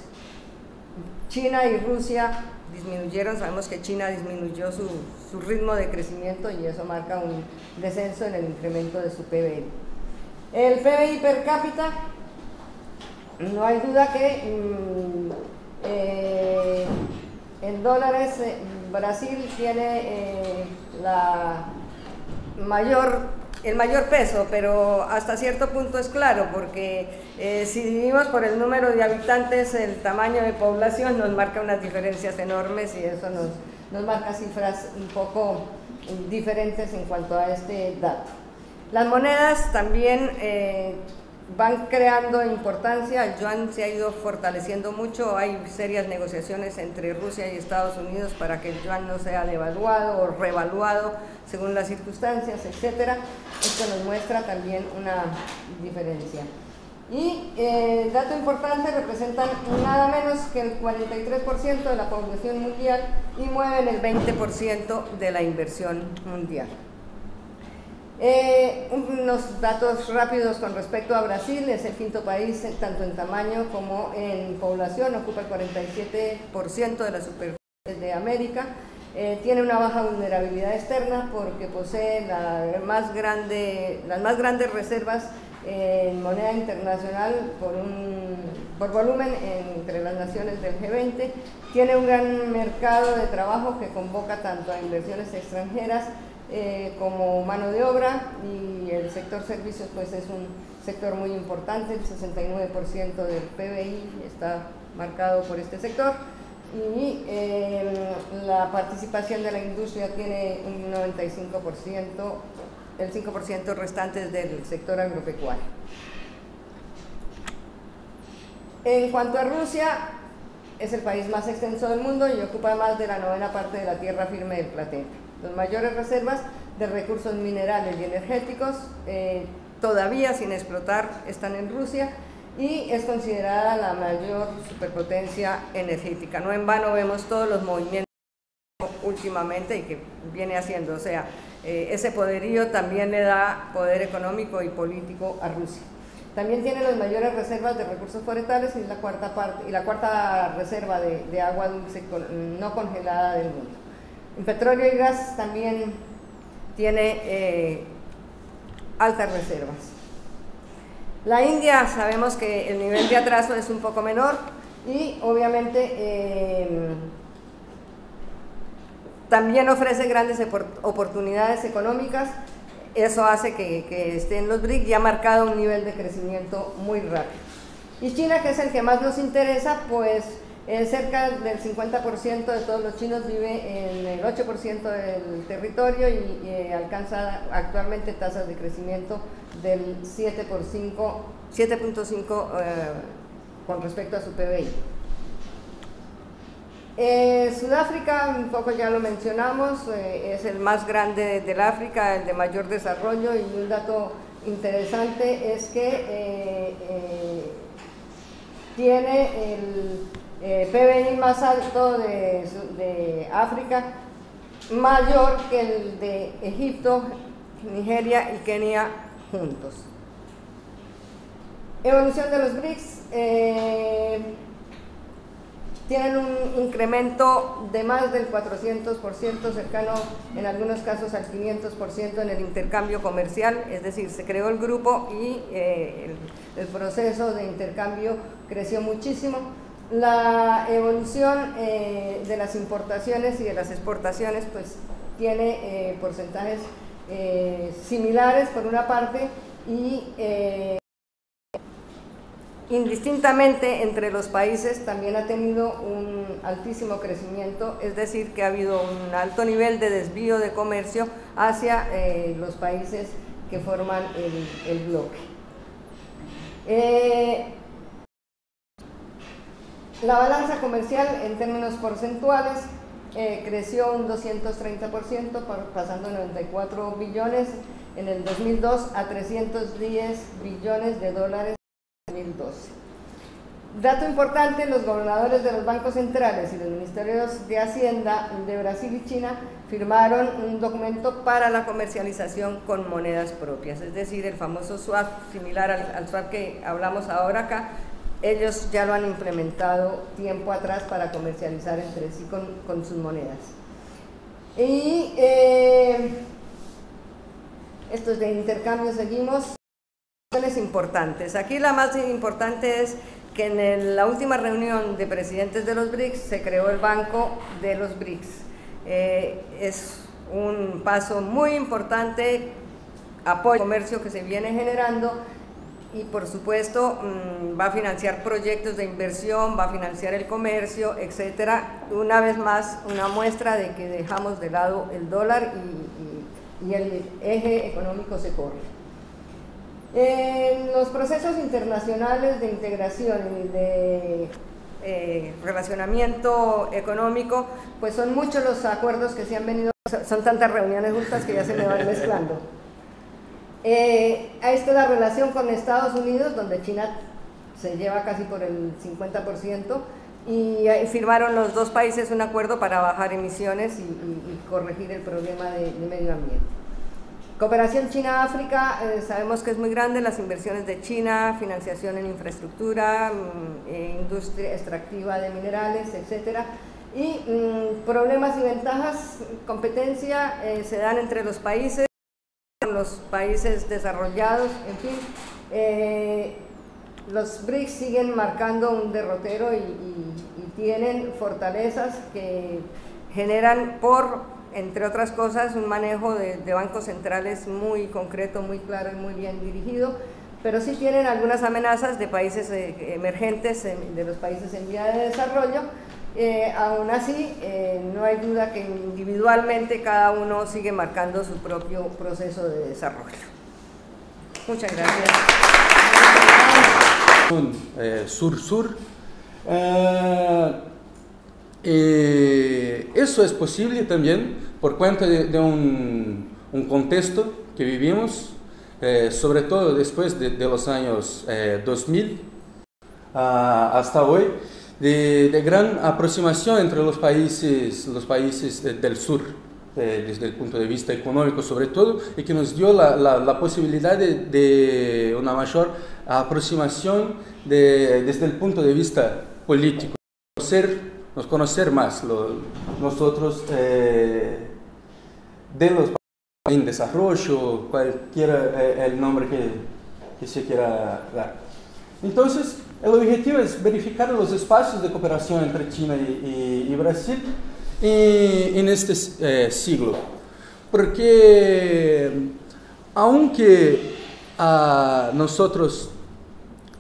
China y Rusia disminuyeron, sabemos que China disminuyó su ritmo de crecimiento, y eso marca un descenso en el incremento de su PBI. El PBI per cápita, no hay duda que en dólares Brasil tiene el mayor peso, pero hasta cierto punto es claro, porque si dividimos por el número de habitantes el tamaño de población, nos marca unas diferencias enormes, y eso nos marca cifras un poco diferentes en cuanto a este dato. Las monedas también van creando importancia, el yuan se ha ido fortaleciendo mucho, hay serias negociaciones entre Rusia y Estados Unidos para que el yuan no sea devaluado o revaluado según las circunstancias, etc. Esto nos muestra también una diferencia. Y dato importante, representan nada menos que el 43% de la población mundial y mueven el 20% de la inversión mundial. Unos datos rápidos con respecto a Brasil: es el quinto país tanto en tamaño como en población, ocupa el 47% de la superficie de América, tiene una baja vulnerabilidad externa porque posee las más grandes reservas en moneda internacional por volumen entre las naciones del G20, tiene un gran mercado de trabajo que convoca tanto a inversiones extranjeras como mano de obra, y el sector servicios pues es un sector muy importante, el 69% del PBI está marcado por este sector, y la participación de la industria tiene un 95%, el 5% restante es del sector agropecuario. En cuanto a Rusia, es el país más extenso del mundo y ocupa más de la 9ª parte de la tierra firme del planeta. Las mayores reservas de recursos minerales y energéticos todavía sin explotar están en Rusia, y es considerada la mayor superpotencia energética. No en vano vemos todos los movimientos últimamente y que viene haciendo, o sea, ese poderío también le da poder económico y político a Rusia. También tiene las mayores reservas de recursos forestales y es la cuarta reserva de agua dulce no congelada del mundo. En petróleo y gas también tiene altas reservas. La India, sabemos que el nivel de atraso es un poco menor y obviamente también ofrece grandes oportunidades económicas. Eso hace que esté en los BRICS, ya ha marcado un nivel de crecimiento muy rápido. Y China, que es el que más nos interesa, pues cerca del 50% de todos los chinos vive en el 8% del territorio y alcanza actualmente tasas de crecimiento del 7.5 con respecto a su PBI. Sudáfrica, un poco ya lo mencionamos, es el más grande del África, el de mayor desarrollo, y un dato interesante es que tiene el PBI más alto de África, mayor que el de Egipto, Nigeria y Kenia juntos. Evolución de los BRICS. Tienen un incremento de más del 400%, cercano en algunos casos al 500% en el intercambio comercial, es decir, se creó el grupo y el proceso de intercambio creció muchísimo. La evolución de las importaciones y de las exportaciones pues tiene porcentajes similares por una parte, y indistintamente entre los países también ha tenido un altísimo crecimiento, es decir, que ha habido un alto nivel de desvío de comercio hacia los países que forman el bloque. La balanza comercial en términos porcentuales creció un 230%, pasando de 94 billones en el 2002 a 310 billones de dólares en 2012. Dato importante: los gobernadores de los bancos centrales y los ministerios de Hacienda de Brasil y China firmaron un documento para la comercialización con monedas propias, es decir, el famoso swap, similar al swap que hablamos ahora acá. Ellos ya lo han implementado tiempo atrás para comercializar entre sí con sus monedas. Y esto es de intercambio, seguimos. Importantes. Aquí la más importante es que en la última reunión de presidentes de los BRICS se creó el Banco de los BRICS. Es un paso muy importante, apoyo al comercio que se viene generando, y por supuesto va a financiar proyectos de inversión, va a financiar el comercio, etcétera. Una vez más, una muestra de que dejamos de lado el dólar y el eje económico se corre. En los procesos internacionales de integración y de relacionamiento económico, pues son muchos los acuerdos que se han venido, son tantas reuniones juntas que ya se me van mezclando. Esta es la relación con Estados Unidos, donde China se lleva casi por el 50%, y firmaron los dos países un acuerdo para bajar emisiones y corregir el problema de medio ambiente. Cooperación China-África, sabemos que es muy grande, las inversiones de China, financiación en infraestructura, industria extractiva de minerales, etcétera, y problemas y ventajas, competencia se dan entre los países desarrollados, en fin. Los BRICS siguen marcando un derrotero y tienen fortalezas que generan, entre otras cosas, un manejo de bancos centrales muy concreto, muy claro y muy bien dirigido, pero sí tienen algunas amenazas de países emergentes, de los países en vía de desarrollo. Aún así, no hay duda que individualmente cada uno sigue marcando su propio proceso de desarrollo. Muchas gracias. Sur-sur. Eso es posible también por cuenta de un contexto que vivimos, sobre todo después de los años 2000 hasta hoy, de gran aproximación entre los países del sur, desde el punto de vista económico sobre todo, y que nos dio la posibilidad de una mayor aproximación desde el punto de vista político, conocer más nosotros de los países en desarrollo, cualquiera el nombre que se quiera dar. Entonces, el objetivo es verificar los espacios de cooperación entre China y Brasil en este siglo, porque aunque nosotros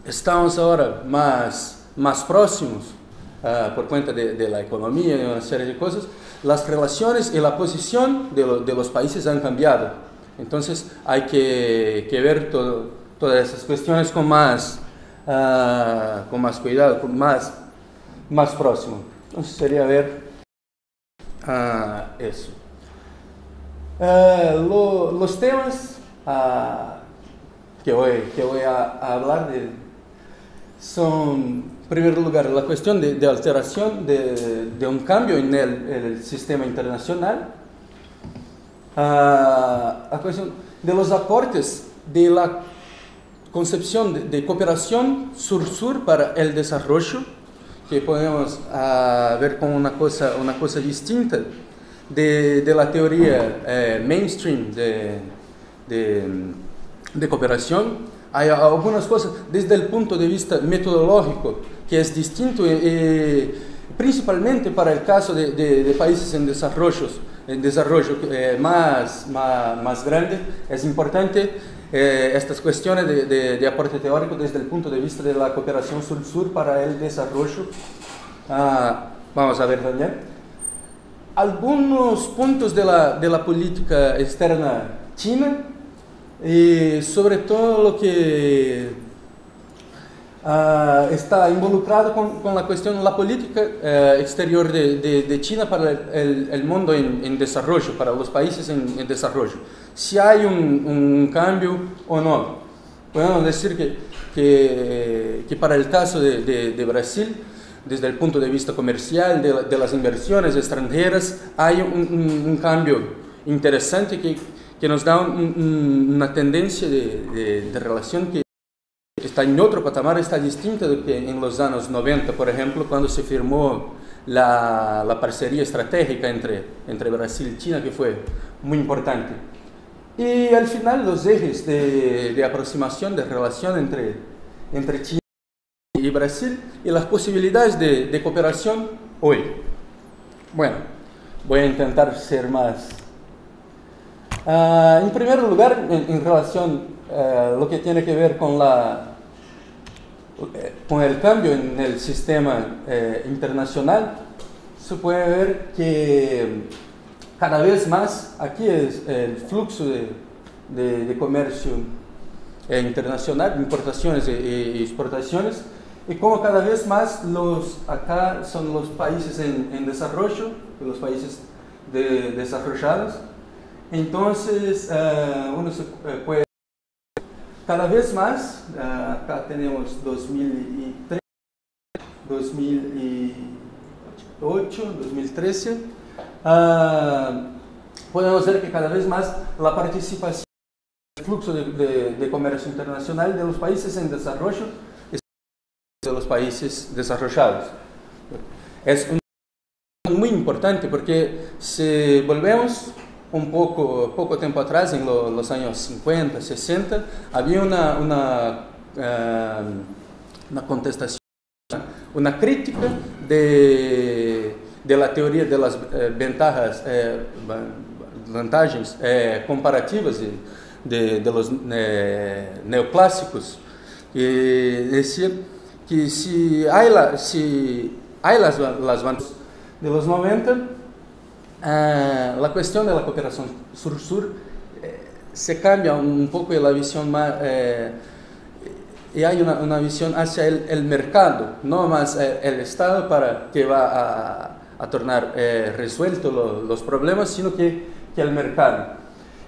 estamos ahora más próximos por cuenta de la economía y una serie de cosas, las relaciones y la posición de los países han cambiado. Entonces hay que ver todas esas cuestiones con más cuidado, con más próximo. Entonces sería ver eso. Los temas que voy a hablar son, en primer lugar, la cuestión de alteración de un cambio en el sistema internacional, la cuestión de los aportes de la concepción de cooperación sur-sur para el desarrollo, que podemos ver como una cosa distinta de la teoría mainstream de cooperación. Hay algunas cosas desde el punto de vista metodológico que es distinto, principalmente para el caso de países en desarrollo más grande. Es importante estas cuestiones de aporte teórico desde el punto de vista de la cooperación sur-sur para el desarrollo. Vamos a ver también algunos puntos de la política externa china, y sobre todo lo que está involucrado con la cuestión, la política exterior de China para el mundo en desarrollo, para los países en desarrollo. Si hay un cambio o no. Podemos decir que para el caso de Brasil, desde el punto de vista comercial, de las inversiones extranjeras, hay un cambio interesante que nos da una tendencia de relación que está en otro patamar, está distinta de que en los años 90, por ejemplo, cuando se firmó la parcería estratégica entre Brasil y China, que fue muy importante. Y al final los ejes de aproximación, de relación entre China y Brasil, y las posibilidades de cooperación hoy. Bueno, voy a intentar ser más... en primer lugar, en relación lo que tiene que ver con el cambio en el sistema internacional, se puede ver que cada vez más aquí es el flujo de comercio internacional, importaciones y exportaciones, y como cada vez más acá son los países en desarrollo, los países desarrollados. Entonces, uno se puede cada vez más, acá tenemos 2003, 2008, 2013, podemos ver que cada vez más la participación en el flujo de comercio internacional de los países en desarrollo es de los países desarrollados. Es muy importante porque si volvemos un poco tiempo atrás, en los años 50, 60, había una contestación, una crítica de la teoría de las vantagens comparativas de los neoclásicos, y decir que si hay las vantagens de los 90, la cuestión de la cooperación sur-sur se cambia un poco de la visión más, y hay una visión hacia el mercado, no más el Estado para que va a tornar resueltos los problemas, sino que el mercado.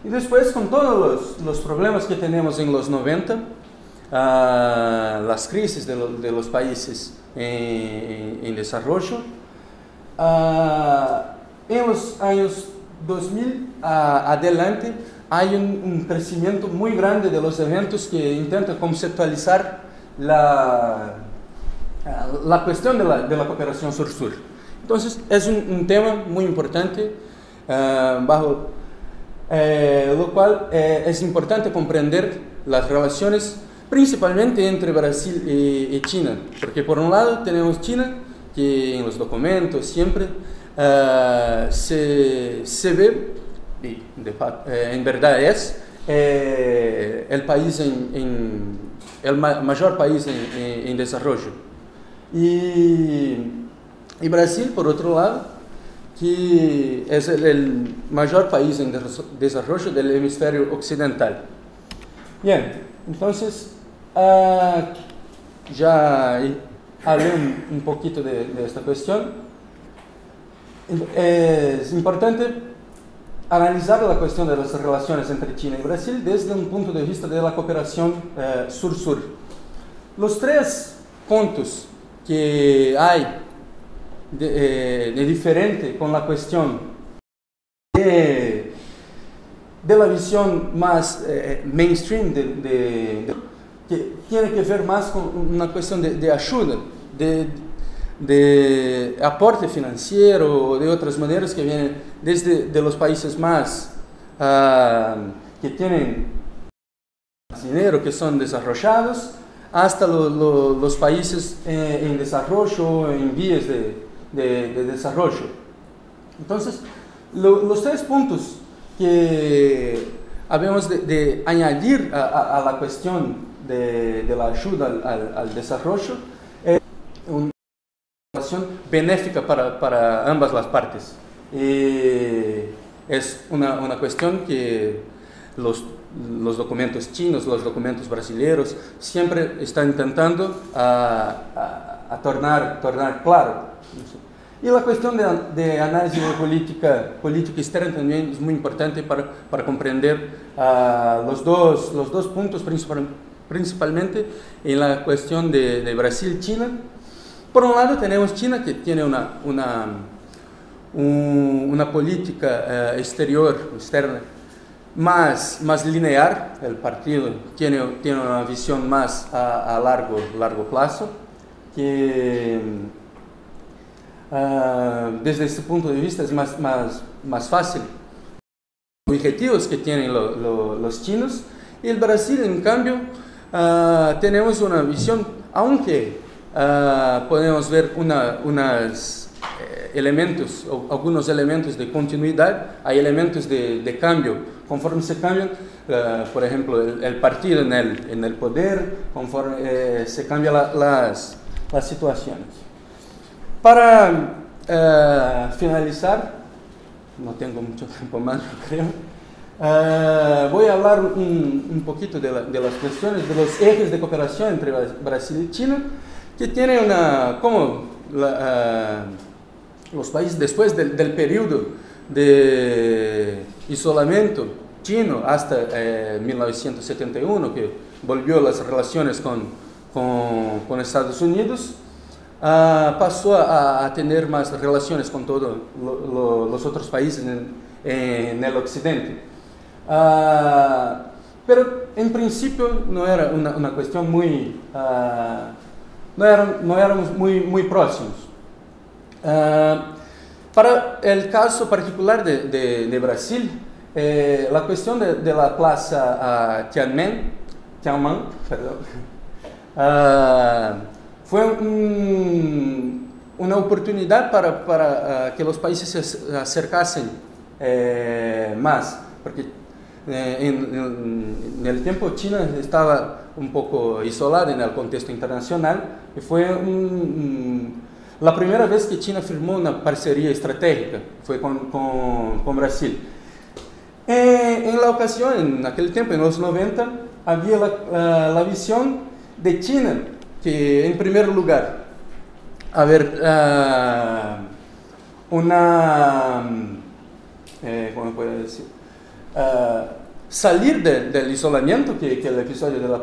Y después, con todos los problemas que tenemos en los 90, las crisis de los países en desarrollo, en los años 2000 adelante hay un crecimiento muy grande de los eventos que intentan conceptualizar la cuestión de la cooperación sur-sur. Entonces es un tema muy importante, bajo lo cual es importante comprender las relaciones principalmente entre Brasil y China, porque por un lado tenemos China, que en los documentos siempre se ve, y en verdad es el país el mayor país en desarrollo, y Brasil, por otro lado, que es el mayor país en desarrollo del hemisferio occidental. Bien, entonces ya hablé un poquito de esta cuestión. Es importante analizar la cuestión de las relaciones entre China y Brasil desde un punto de vista de la cooperación sur-sur. Los tres puntos que hay de diferente con la cuestión de la visión más mainstream que tiene que ver más con una cuestión de ayuda, de aporte financiero o de otras maneras que vienen desde de los países más que tienen dinero, que son desarrollados, hasta los países en desarrollo, en vías de desarrollo. Entonces, los tres puntos que habemos de añadir a la cuestión de la ayuda al desarrollo es una relación benéfica para ambas las partes. Es una cuestión que los documentos chinos, los documentos brasileños siempre están intentando a tornar claro. Y la cuestión de análisis de política externa también es muy importante para comprender los dos puntos, principalmente en la cuestión de Brasil y China. Por un lado tenemos China, que tiene una política externa más lineal. El partido tiene una visión más a largo plazo, que desde este punto de vista es más fácil. Los objetivos que tienen los chinos, y el Brasil, en cambio, tenemos una visión, aunque podemos ver algunos elementos de continuidad, hay elementos de cambio, conforme se cambian, por ejemplo, el partido en el poder, conforme se cambian las situaciones. Para finalizar, no tengo mucho tiempo más, creo, Voy a hablar un poquito de las cuestiones, de los ejes de cooperación entre Brasil y China, que tiene los países después del periodo de isolamiento chino hasta 1971, que volvió las relaciones con Estados Unidos, pasó a tener más relaciones con todos los otros países en el occidente. Pero en principio no era una cuestión muy... no éramos muy próximos. Para el caso particular de Brasil, la cuestión de la plaza Tiananmen, perdón, fue una oportunidad para que los países se acercasen más, porque en el tiempo China estaba un poco isolada en el contexto internacional y fue la primera vez que China firmó una parcería estratégica, fue con Brasil. En la ocasión, en aquel tiempo, en los 90, había la visión de China, que en primer lugar, ¿cómo puedo decir? Salir del isolamiento que el episodio de la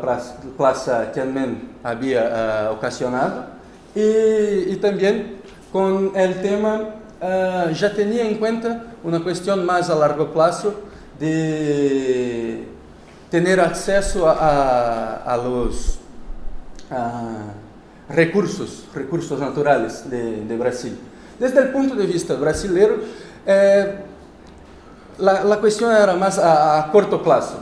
plaza Tiananmen había ocasionado, y también con el tema, ya tenía en cuenta una cuestión más a largo plazo de tener acceso a los recursos naturales de Brasil. Desde el punto de vista brasileño, la cuestión era más a corto plazo,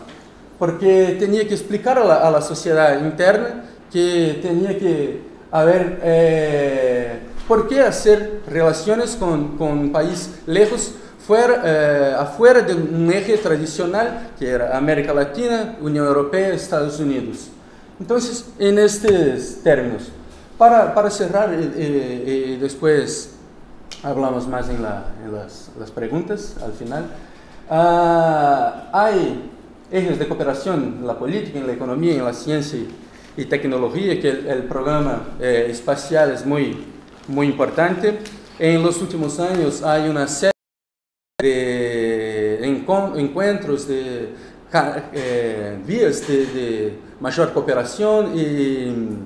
porque tenía que explicar a la sociedad interna que tenía que haber por qué hacer relaciones con un país lejos, afuera de un eje tradicional que era América Latina, Unión Europea, Estados Unidos. Entonces, en estos términos, para cerrar y después hablamos más en las preguntas al final, hay ejes de cooperación en la política, en la economía, en la ciencia y tecnología, que el programa espacial es muy importante. En los últimos años hay una serie de encuentros, de vías de mayor cooperación y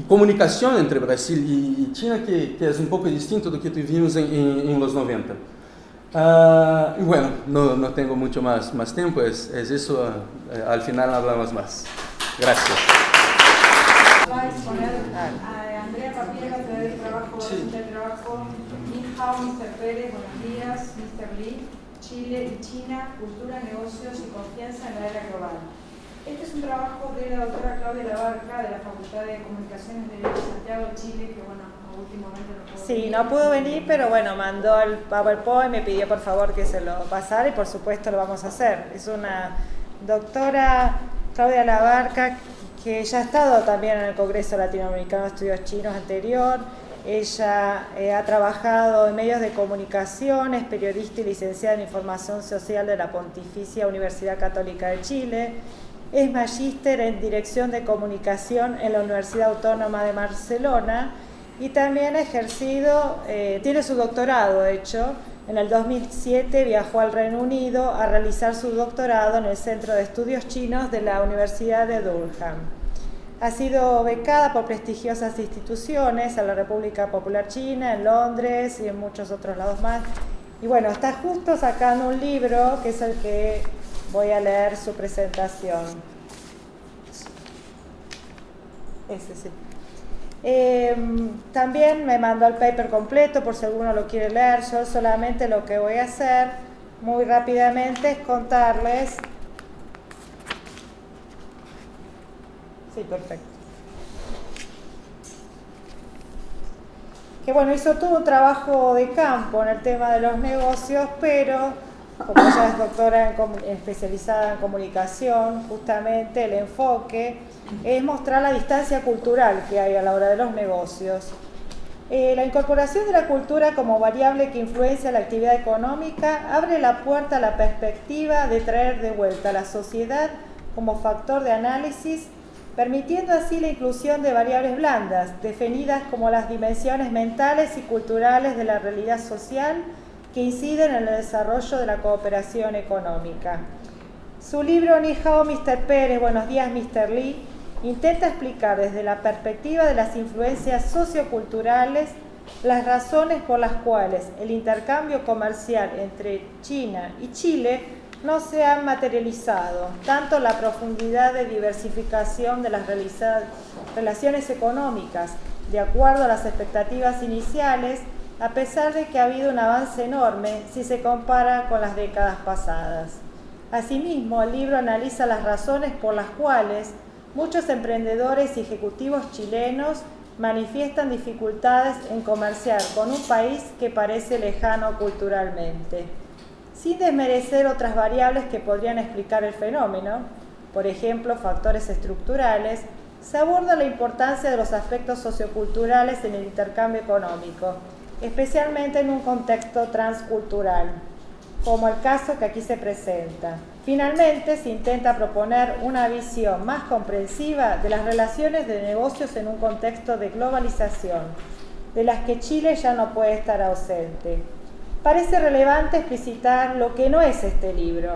comunicación entre Brasil y China, que es un poco distinto de lo que tuvimos en los 90. Y bueno, no tengo mucho más tiempo, es eso, al final hablamos más. Gracias. Va a exponer a Andrea Papiera, de trabajo, del trabajo. Ni hao, Mr. Pérez, buenos días, Mr. Lee, Chile y China, cultura, negocios y confianza en la era global. Este es un trabajo de la doctora Claudia Labarca, de la Facultad de Comunicaciones de Santiago de Chile, que bueno, últimamente no pudo venir. Sí, no pudo venir, pero bueno, mandó el PowerPoint, me pidió por favor que se lo pasara y por supuesto lo vamos a hacer. Es una doctora, Claudia Labarca, que ya ha estado también en el Congreso Latinoamericano de Estudios Chinos anterior. Ella ha trabajado en medios de comunicación, es periodista y licenciada en Información Social de la Pontificia Universidad Católica de Chile. Es magíster en Dirección de Comunicación en la Universidad Autónoma de Barcelona y también ha ejercido, tiene su doctorado hecho. En el 2007 viajó al Reino Unido a realizar su doctorado en el Centro de Estudios Chinos de la Universidad de Durham. Ha sido becada por prestigiosas instituciones en la República Popular China, en Londres y en muchos otros lados más. Y bueno, está justo sacando un libro que es el que voy a leer su presentación. Ese sí. También me mandó el paper completo por si alguno lo quiere leer. Yo solamente lo que voy a hacer muy rápidamente es contarles. Sí, perfecto. Que bueno, hizo todo un trabajo de campo en el tema de los negocios, pero como ella es doctora especializada en comunicación, justamente el enfoque es mostrar la distancia cultural que hay a la hora de los negocios. La incorporación de la cultura como variable que influencia la actividad económica abre la puerta a la perspectiva de traer de vuelta a la sociedad como factor de análisis, permitiendo así la inclusión de variables blandas, definidas como las dimensiones mentales y culturales de la realidad social que inciden en el desarrollo de la cooperación económica. Su libro Ni hao Mr. Pérez, Buenos días Mr. Lee, intenta explicar desde la perspectiva de las influencias socioculturales las razones por las cuales el intercambio comercial entre China y Chile no se ha materializado, tanto la profundidad de diversificación de las relaciones económicas, de acuerdo a las expectativas iniciales, a pesar de que ha habido un avance enorme si se compara con las décadas pasadas. Asimismo, el libro analiza las razones por las cuales muchos emprendedores y ejecutivos chilenos manifiestan dificultades en comerciar con un país que parece lejano culturalmente, sin desmerecer otras variables que podrían explicar el fenómeno, por ejemplo, factores estructurales. Se aborda la importancia de los aspectos socioculturales en el intercambio económico, especialmente en un contexto transcultural, como el caso que aquí se presenta. Finalmente, se intenta proponer una visión más comprensiva de las relaciones de negocios en un contexto de globalización, de las que Chile ya no puede estar ausente. Parece relevante explicitar lo que no es este libro.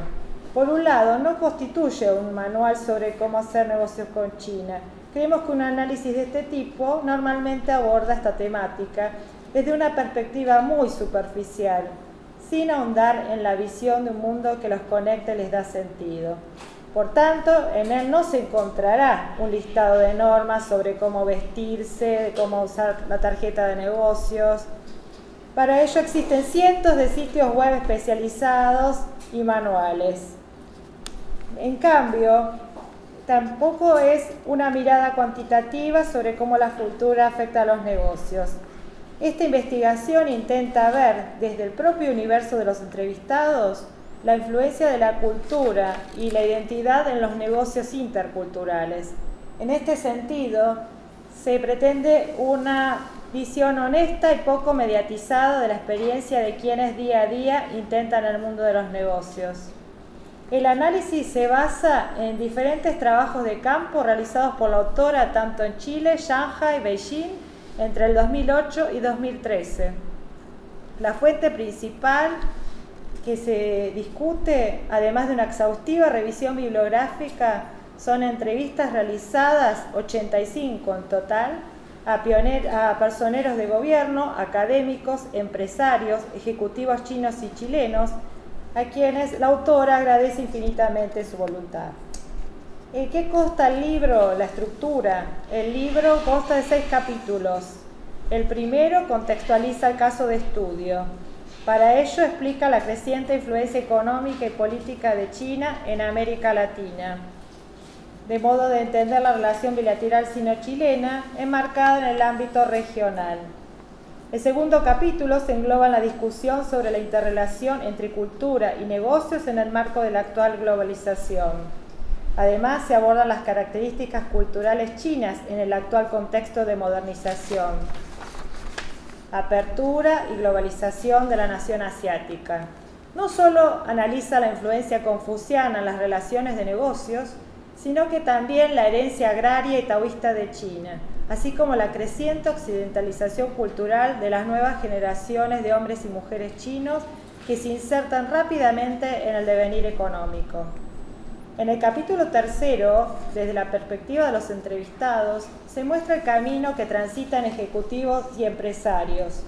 Por un lado, no constituye un manual sobre cómo hacer negocios con China. Creemos que un análisis de este tipo normalmente aborda esta temática desde una perspectiva muy superficial, sin ahondar en la visión de un mundo que los conecte y les da sentido. Por tanto, en él no se encontrará un listado de normas sobre cómo vestirse, de cómo usar la tarjeta de negocios. Para ello existen cientos de sitios web especializados y manuales. En cambio, tampoco es una mirada cuantitativa sobre cómo la cultura afecta a los negocios. Esta investigación intenta ver desde el propio universo de los entrevistados la influencia de la cultura y la identidad en los negocios interculturales. En este sentido, se pretende una visión honesta y poco mediatizada de la experiencia de quienes día a día intentan el mundo de los negocios. El análisis se basa en diferentes trabajos de campo realizados por la autora tanto en Chile, Shanghai y Beijing entre el 2008 y 2013. La fuente principal que se discute, además de una exhaustiva revisión bibliográfica, son entrevistas realizadas, 85 en total, a personeros de gobierno, académicos, empresarios, ejecutivos chinos y chilenos, a quienes la autora agradece infinitamente su voluntad. ¿Qué consta el libro? La estructura. El libro consta de 6 capítulos. El primero contextualiza el caso de estudio. Para ello explica la creciente influencia económica y política de China en América Latina, de modo de entender la relación bilateral sino-chilena enmarcada en el ámbito regional. El segundo capítulo se engloba en la discusión sobre la interrelación entre cultura y negocios en el marco de la actual globalización. Además, se abordan las características culturales chinas en el actual contexto de modernización, apertura y globalización de la nación asiática. No solo analiza la influencia confuciana en las relaciones de negocios, sino que también la herencia agraria y taoísta de China, así como la creciente occidentalización cultural de las nuevas generaciones de hombres y mujeres chinos que se insertan rápidamente en el devenir económico. En el capítulo tercero, desde la perspectiva de los entrevistados, se muestra el camino que transitan ejecutivos y empresarios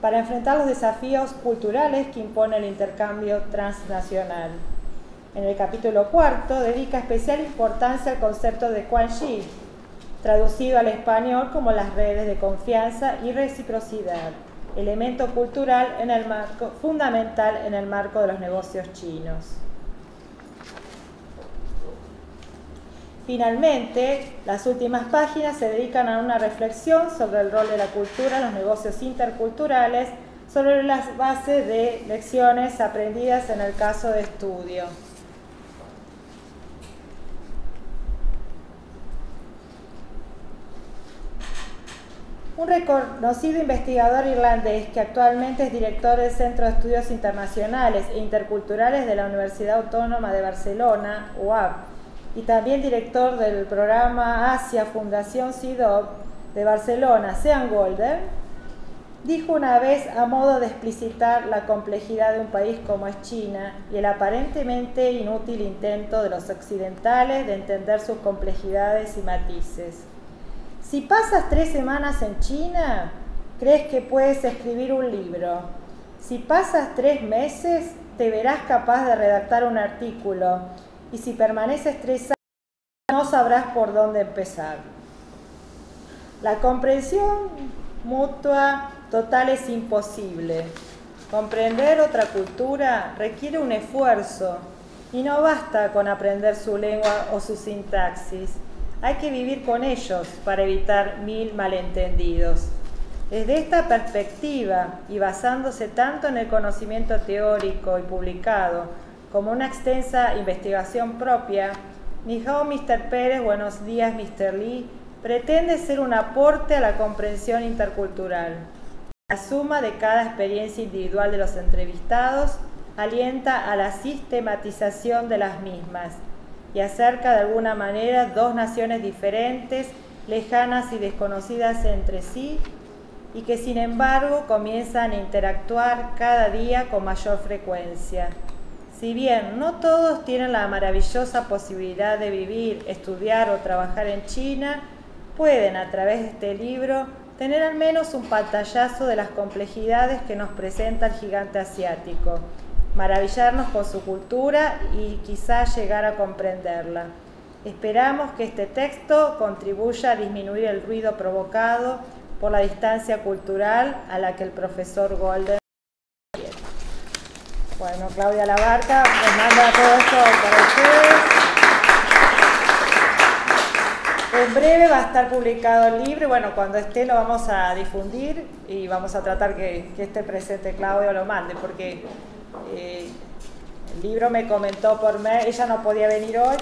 para enfrentar los desafíos culturales que impone el intercambio transnacional. En el capítulo cuarto, dedica especial importancia al concepto de Quanxi, traducido al español como las redes de confianza y reciprocidad, elemento cultural fundamental en el marco de los negocios chinos. Finalmente, las últimas páginas se dedican a una reflexión sobre el rol de la cultura en los negocios interculturales, sobre las bases de lecciones aprendidas en el caso de estudio. un reconocido investigador irlandés que actualmente es director del Centro de Estudios Internacionales e Interculturales de la Universidad Autónoma de Barcelona, UAB, y también director del programa Asia Fundación CIDOB de Barcelona, Sean Golder, dijo una vez, a modo de explicitar la complejidad de un país como es China y el aparentemente inútil intento de los occidentales de entender sus complejidades y matices: si pasas 3 semanas en China, crees que puedes escribir un libro. Si pasas 3 meses, te verás capaz de redactar un artículo. Y si permaneces 3 años, no sabrás por dónde empezar. La comprensión mutua total es imposible. Comprender otra cultura requiere un esfuerzo y no basta con aprender su lengua o su sintaxis. Hay que vivir con ellos para evitar 1000 malentendidos. Desde esta perspectiva, y basándose tanto en el conocimiento teórico y publicado como una extensa investigación propia, Ni hao, Mr. Pérez, buenos días, Mr. Lee, pretende ser un aporte a la comprensión intercultural. La suma de cada experiencia individual de los entrevistados alienta a la sistematización de las mismas y acerca de alguna manera 2 naciones diferentes, lejanas y desconocidas entre sí, y que sin embargo comienzan a interactuar cada día con mayor frecuencia. Si bien no todos tienen la maravillosa posibilidad de vivir, estudiar o trabajar en China, pueden a través de este libro tener al menos un pantallazo de las complejidades que nos presenta el gigante asiático, maravillarnos con su cultura y quizás llegar a comprenderla. Esperamos que este texto contribuya a disminuir el ruido provocado por la distancia cultural a la que el profesor Golder. Bueno, Claudia Labarca les manda todo esto para ustedes. En breve va a estar publicado el libro y bueno, cuando esté lo vamos a difundir y vamos a tratar que esté presente Claudia o lo mande, porque el libro me comentó por mail, ella no podía venir hoy,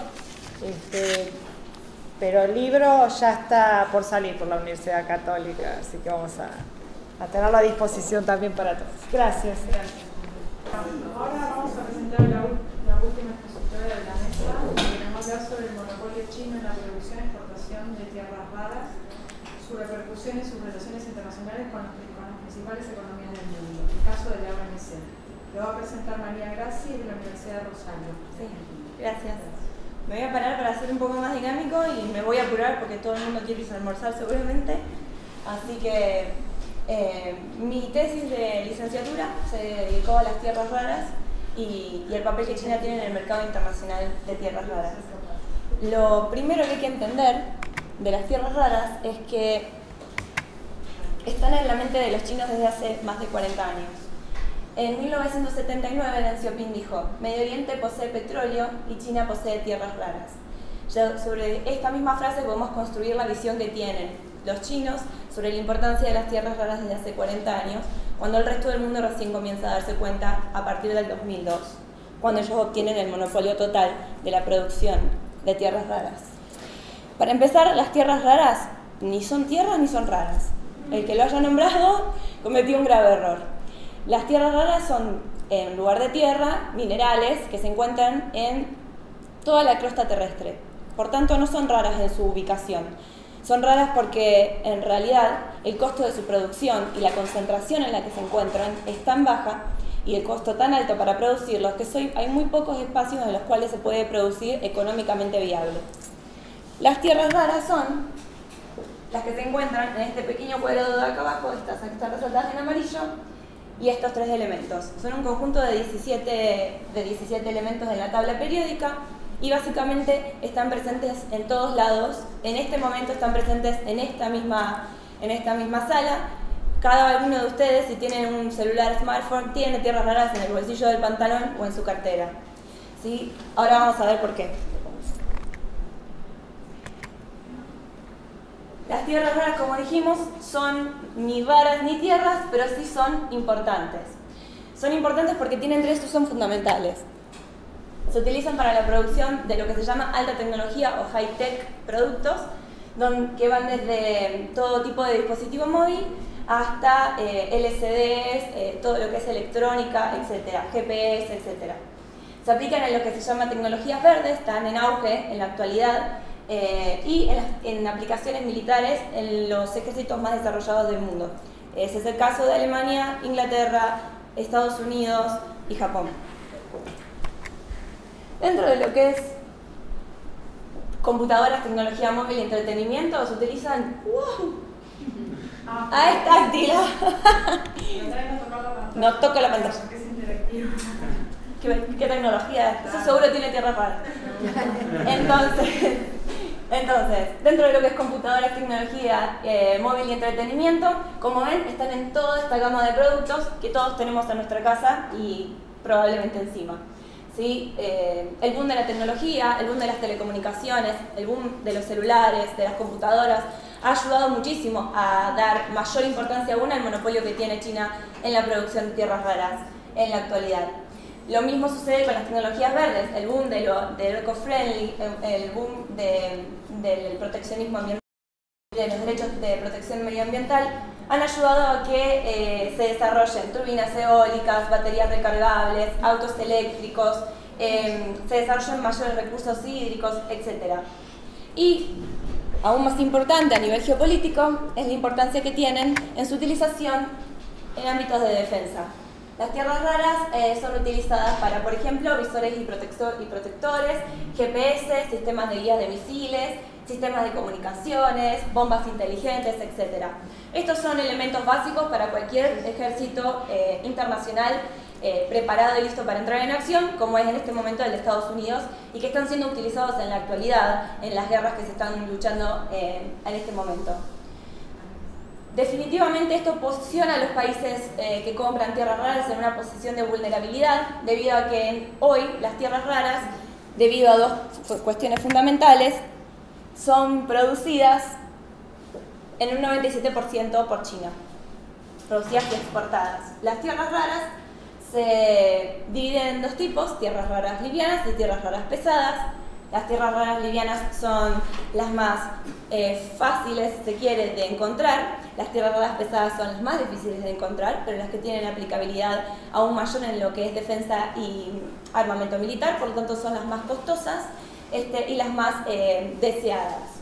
pero el libro ya está por salir por la Universidad Católica, así que vamos a tenerlo a disposición también para todos. Gracias. Ahora vamos a presentar la última expositora de la mesa, que nos va a hablar sobre el monopolio chino en la producción y exportación de tierras raras, su repercusión y sus relaciones internacionales con las principales economías del mundo, el caso de la OMC. Lo va a presentar María Graci de la Universidad de Rosario. Sí, gracias. Me voy a parar para ser un poco más dinámico y me voy a apurar porque todo el mundo quiere irse a almorzar seguramente. Así que mi tesis de licenciatura se dedicó a las tierras raras y el papel que China tiene en el mercado internacional de tierras raras. Lo primero que hay que entender de las tierras raras es que están en la mente de los chinos desde hace más de 40 años. En 1979 Deng Xiaoping dijo: Medio Oriente posee petróleo y China posee tierras raras. Ya sobre esta misma frase podemos construir la visión que tienen los chinos sobre la importancia de las tierras raras desde hace 40 años, cuando el resto del mundo recién comienza a darse cuenta a partir del 2002, cuando ellos obtienen el monopolio total de la producción de tierras raras. Para empezar, las tierras raras ni son tierras ni son raras. El que lo haya nombrado cometió un grave error. Las tierras raras son, en lugar de tierra, minerales que se encuentran en toda la crosta terrestre. Por tanto, no son raras en su ubicación. Son raras porque, en realidad, el costo de su producción y la concentración en la que se encuentran es tan baja y el costo tan alto para producirlos que hay muy pocos espacios en los cuales se puede producir económicamente viable. Las tierras raras son las que se encuentran en este pequeño cuadrado de acá abajo, estas que están resaltadas en amarillo, y estos 3 elementos. Son un conjunto de 17 elementos en la tabla periódica y básicamente están presentes en todos lados. En este momento están presentes en esta misma sala. Cada uno de ustedes, si tienen un celular smartphone, tiene tierras raras en el bolsillo del pantalón o en su cartera. ¿Sí? Ahora vamos a ver por qué. Las tierras raras, como dijimos, son ni raras ni tierras, pero sí son importantes. Son importantes porque tienen 3 usos fundamentales. Se utilizan para la producción de lo que se llama alta tecnología o high-tech productos, que van desde todo tipo de dispositivo móvil hasta LCDs, todo lo que es electrónica, etcétera, GPS, etcétera. Se aplican en lo que se llama tecnologías verdes, están en auge en la actualidad, y en aplicaciones militares en los ejércitos más desarrollados del mundo. Ese es el caso de Alemania, Inglaterra, Estados Unidos y Japón. Dentro de lo que es computadoras, tecnología móvil y entretenimiento, se utilizan... ¡Ah, es táctil! No toco la pantalla. ¿Qué tecnología? Eso seguro tiene tierra rara. Entonces, dentro de lo que es computadoras, tecnología móvil y entretenimiento, como ven, están en toda esta gama de productos que todos tenemos en nuestra casa y probablemente encima. ¿Sí? El boom de la tecnología, el boom de las telecomunicaciones, el boom de los celulares, de las computadoras, ha ayudado muchísimo a dar mayor importancia aún al monopolio que tiene China en la producción de tierras raras en la actualidad. Lo mismo sucede con las tecnologías verdes, el boom de lo eco-friendly, el boom del proteccionismo ambiental, de los derechos de protección medioambiental, han ayudado a que se desarrollen turbinas eólicas, baterías recargables, autos eléctricos, se desarrollen mayores recursos hídricos, etc. Y, aún más importante a nivel geopolítico, es la importancia que tienen en su utilización en ámbitos de defensa. Las tierras raras son utilizadas para, por ejemplo, visores y protectores, GPS, sistemas de guía de misiles, sistemas de comunicaciones, bombas inteligentes, etc. Estos son elementos básicos para cualquier ejército internacional preparado y listo para entrar en acción, como es en este momento el de Estados Unidos, y que están siendo utilizados en la actualidad en las guerras que se están luchando en este momento. Definitivamente esto posiciona a los países que compran tierras raras en una posición de vulnerabilidad, debido a que hoy las tierras raras, debido a dos cuestiones fundamentales, son producidas en un 97% por China, producidas y exportadas. Las tierras raras se dividen en dos tipos, tierras raras livianas y tierras raras pesadas. Las tierras raras livianas son las más fáciles, si se quiere, de encontrar. Las tierras raras pesadas son las más difíciles de encontrar, pero las que tienen aplicabilidad aún mayor en lo que es defensa y armamento militar, por lo tanto son las más costosas y las más deseadas.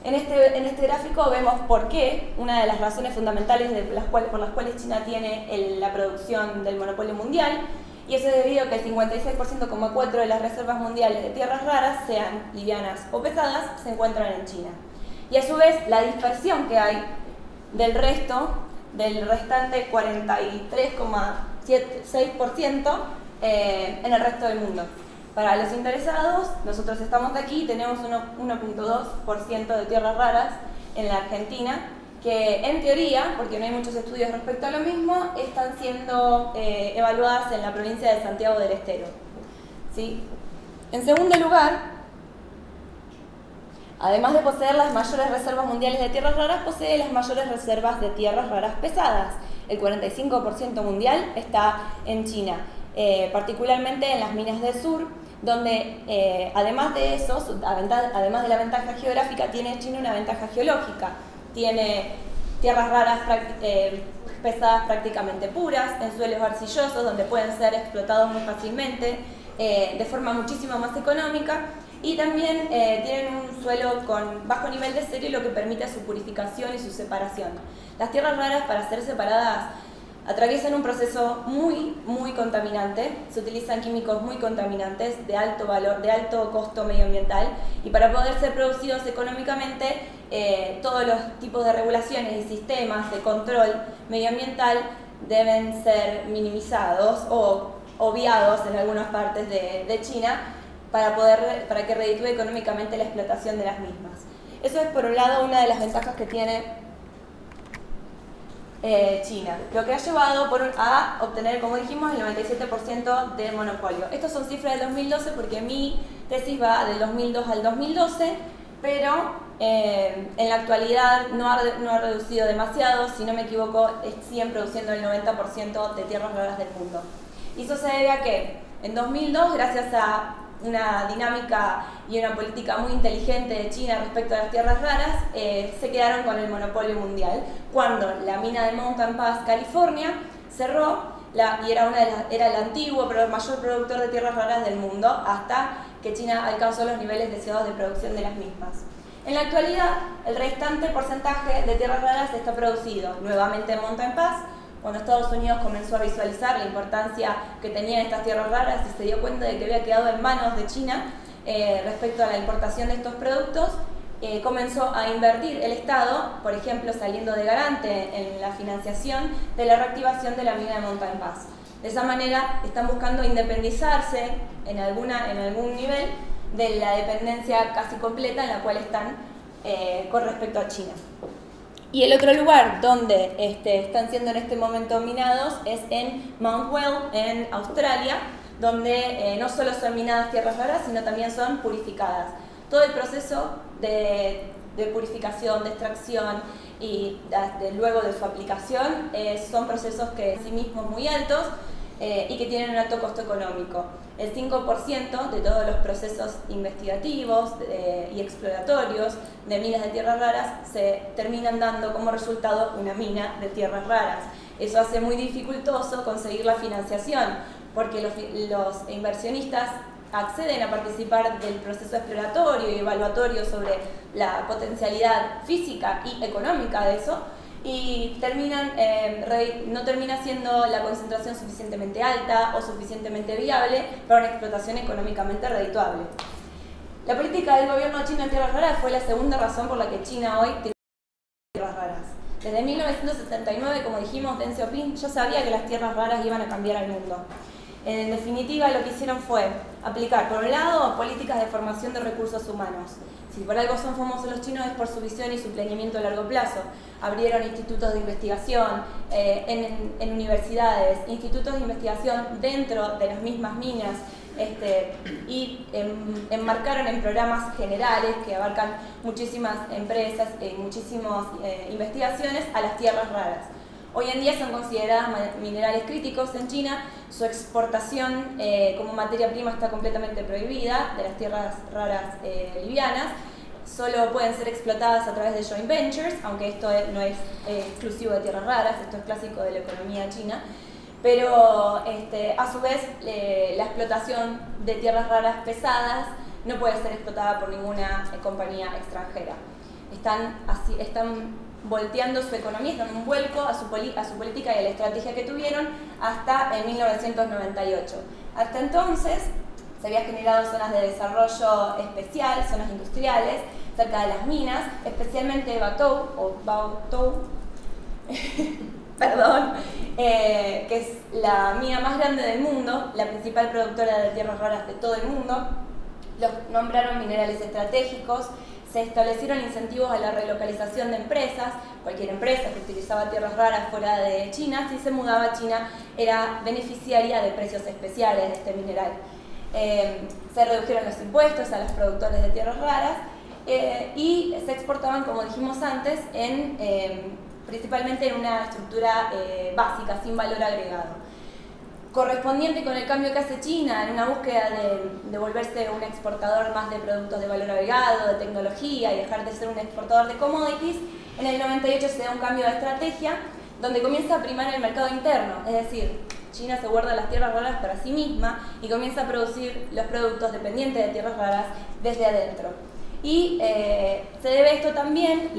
En este gráfico vemos por qué, una de las razones fundamentales por las cuales China tiene la producción del monopolio mundial, y eso es debido a que el 56,4% de las reservas mundiales de tierras raras, sean livianas o pesadas, se encuentran en China. Y a su vez, la dispersión que hay del restante 43,6% en el resto del mundo. Para los interesados, nosotros estamos aquí, tenemos 1,2% de tierras raras en la Argentina, que en teoría, porque no hay muchos estudios respecto a lo mismo, están siendo evaluadas en la provincia de Santiago del Estero. ¿Sí? En segundo lugar, además de poseer las mayores reservas mundiales de tierras raras, posee las mayores reservas de tierras raras pesadas. El 45% mundial está en China, particularmente en las minas del sur, donde además de eso, además de la ventaja geográfica, tiene China una ventaja geológica. Tiene tierras raras pesadas prácticamente puras, en suelos arcillosos donde pueden ser explotados muy fácilmente, de forma muchísimo más económica, y también tienen un suelo con bajo nivel de serio, lo que permite su purificación y su separación. Las tierras raras, para ser separadas, atraviesan un proceso muy contaminante, se utilizan químicos muy contaminantes de alto valor, de alto costo medioambiental, y para poder ser producidos económicamente, todos los tipos de regulaciones y sistemas de control medioambiental deben ser minimizados o obviados en algunas partes de China para que reditúe económicamente la explotación de las mismas. Eso es, por un lado, una de las ventajas que tiene China, lo que ha llevado a obtener, como dijimos, el 97% del monopolio. Estas son cifras del 2012 porque mi tesis va del 2002 al 2012, pero en la actualidad no ha reducido demasiado. Si no me equivoco, siguen produciendo el 90% de tierras raras del mundo. Y eso se debe a que en 2002, gracias a una dinámica y una política muy inteligente de China respecto a las tierras raras, se quedaron con el monopolio mundial. Cuando la mina de Mountain Pass, California, cerró, y era el antiguo pero el mayor productor de tierras raras del mundo, hasta que China alcanzó los niveles deseados de producción de las mismas. En la actualidad, el restante porcentaje de tierras raras está producido nuevamente en Mountain Pass. Cuando Estados Unidos comenzó a visualizar la importancia que tenían estas tierras raras y se dio cuenta de que había quedado en manos de China respecto a la importación de estos productos, comenzó a invertir el Estado, por ejemplo, saliendo de garante en la financiación de la reactivación de la mina de Mountain Pass. De esa manera están buscando independizarse en algún nivel de la dependencia casi completa en la cual están con respecto a China. Y el otro lugar donde están siendo en este momento minados es en Mount Weld, en Australia, donde no solo son minadas tierras raras, sino también son purificadas. Todo el proceso de purificación, de extracción y luego de su aplicación son procesos que en sí mismos muy altos y que tienen un alto costo económico. El 5% de todos los procesos investigativos y exploratorios de minas de tierras raras se terminan dando como resultado una mina de tierras raras. Eso hace muy dificultoso conseguir la financiación, porque los inversionistas acceden a participar del proceso exploratorio y evaluatorio sobre la potencialidad física y económica de eso, y no termina siendo la concentración suficientemente alta o suficientemente viable para una explotación económicamente redituable. La política del gobierno chino en tierras raras fue la segunda razón por la que China hoy tiene tierras raras. Desde 1979, como dijimos, Deng Xiaoping ya sabía que las tierras raras iban a cambiar al mundo. En definitiva, lo que hicieron fue aplicar, por un lado, políticas de formación de recursos humanos. Si por algo son famosos los chinos es por su visión y su planeamiento a largo plazo. Abrieron institutos de investigación en universidades, institutos de investigación dentro de las mismas minas, y enmarcaron en programas generales que abarcan muchísimas empresas y muchísimas investigaciones a las tierras raras. Hoy en día son consideradas minerales críticos en China. Su exportación como materia prima está completamente prohibida de las tierras raras livianas. Solo pueden ser explotadas a través de joint ventures, aunque esto no es exclusivo de tierras raras, esto es clásico de la economía china. Pero a su vez la explotación de tierras raras pesadas no puede ser explotada por ninguna compañía extranjera. Están volteando su economía, están en un vuelco a su política y a la estrategia que tuvieron hasta el 1998. Hasta entonces se habían generado zonas de desarrollo especial, zonas industriales, cerca de las minas, especialmente Baotou, perdón, que es la mina más grande del mundo, la principal productora de tierras raras de todo el mundo. Los nombraron minerales estratégicos. Se establecieron incentivos a la relocalización de empresas. Cualquier empresa que utilizaba tierras raras fuera de China, si se mudaba a China, era beneficiaria de precios especiales de este mineral. Se redujeron los impuestos a los productores de tierras raras y se exportaban, como dijimos antes, principalmente en una estructura básica, sin valor agregado. Correspondiente con el cambio que hace China en una búsqueda de volverse un exportador más de productos de valor agregado, de tecnología y dejar de ser un exportador de commodities, en el 98 se da un cambio de estrategia donde comienza a primar el mercado interno, es decir, China se guarda las tierras raras para sí misma y comienza a producir los productos dependientes de tierras raras desde adentro. Y se debe esto también,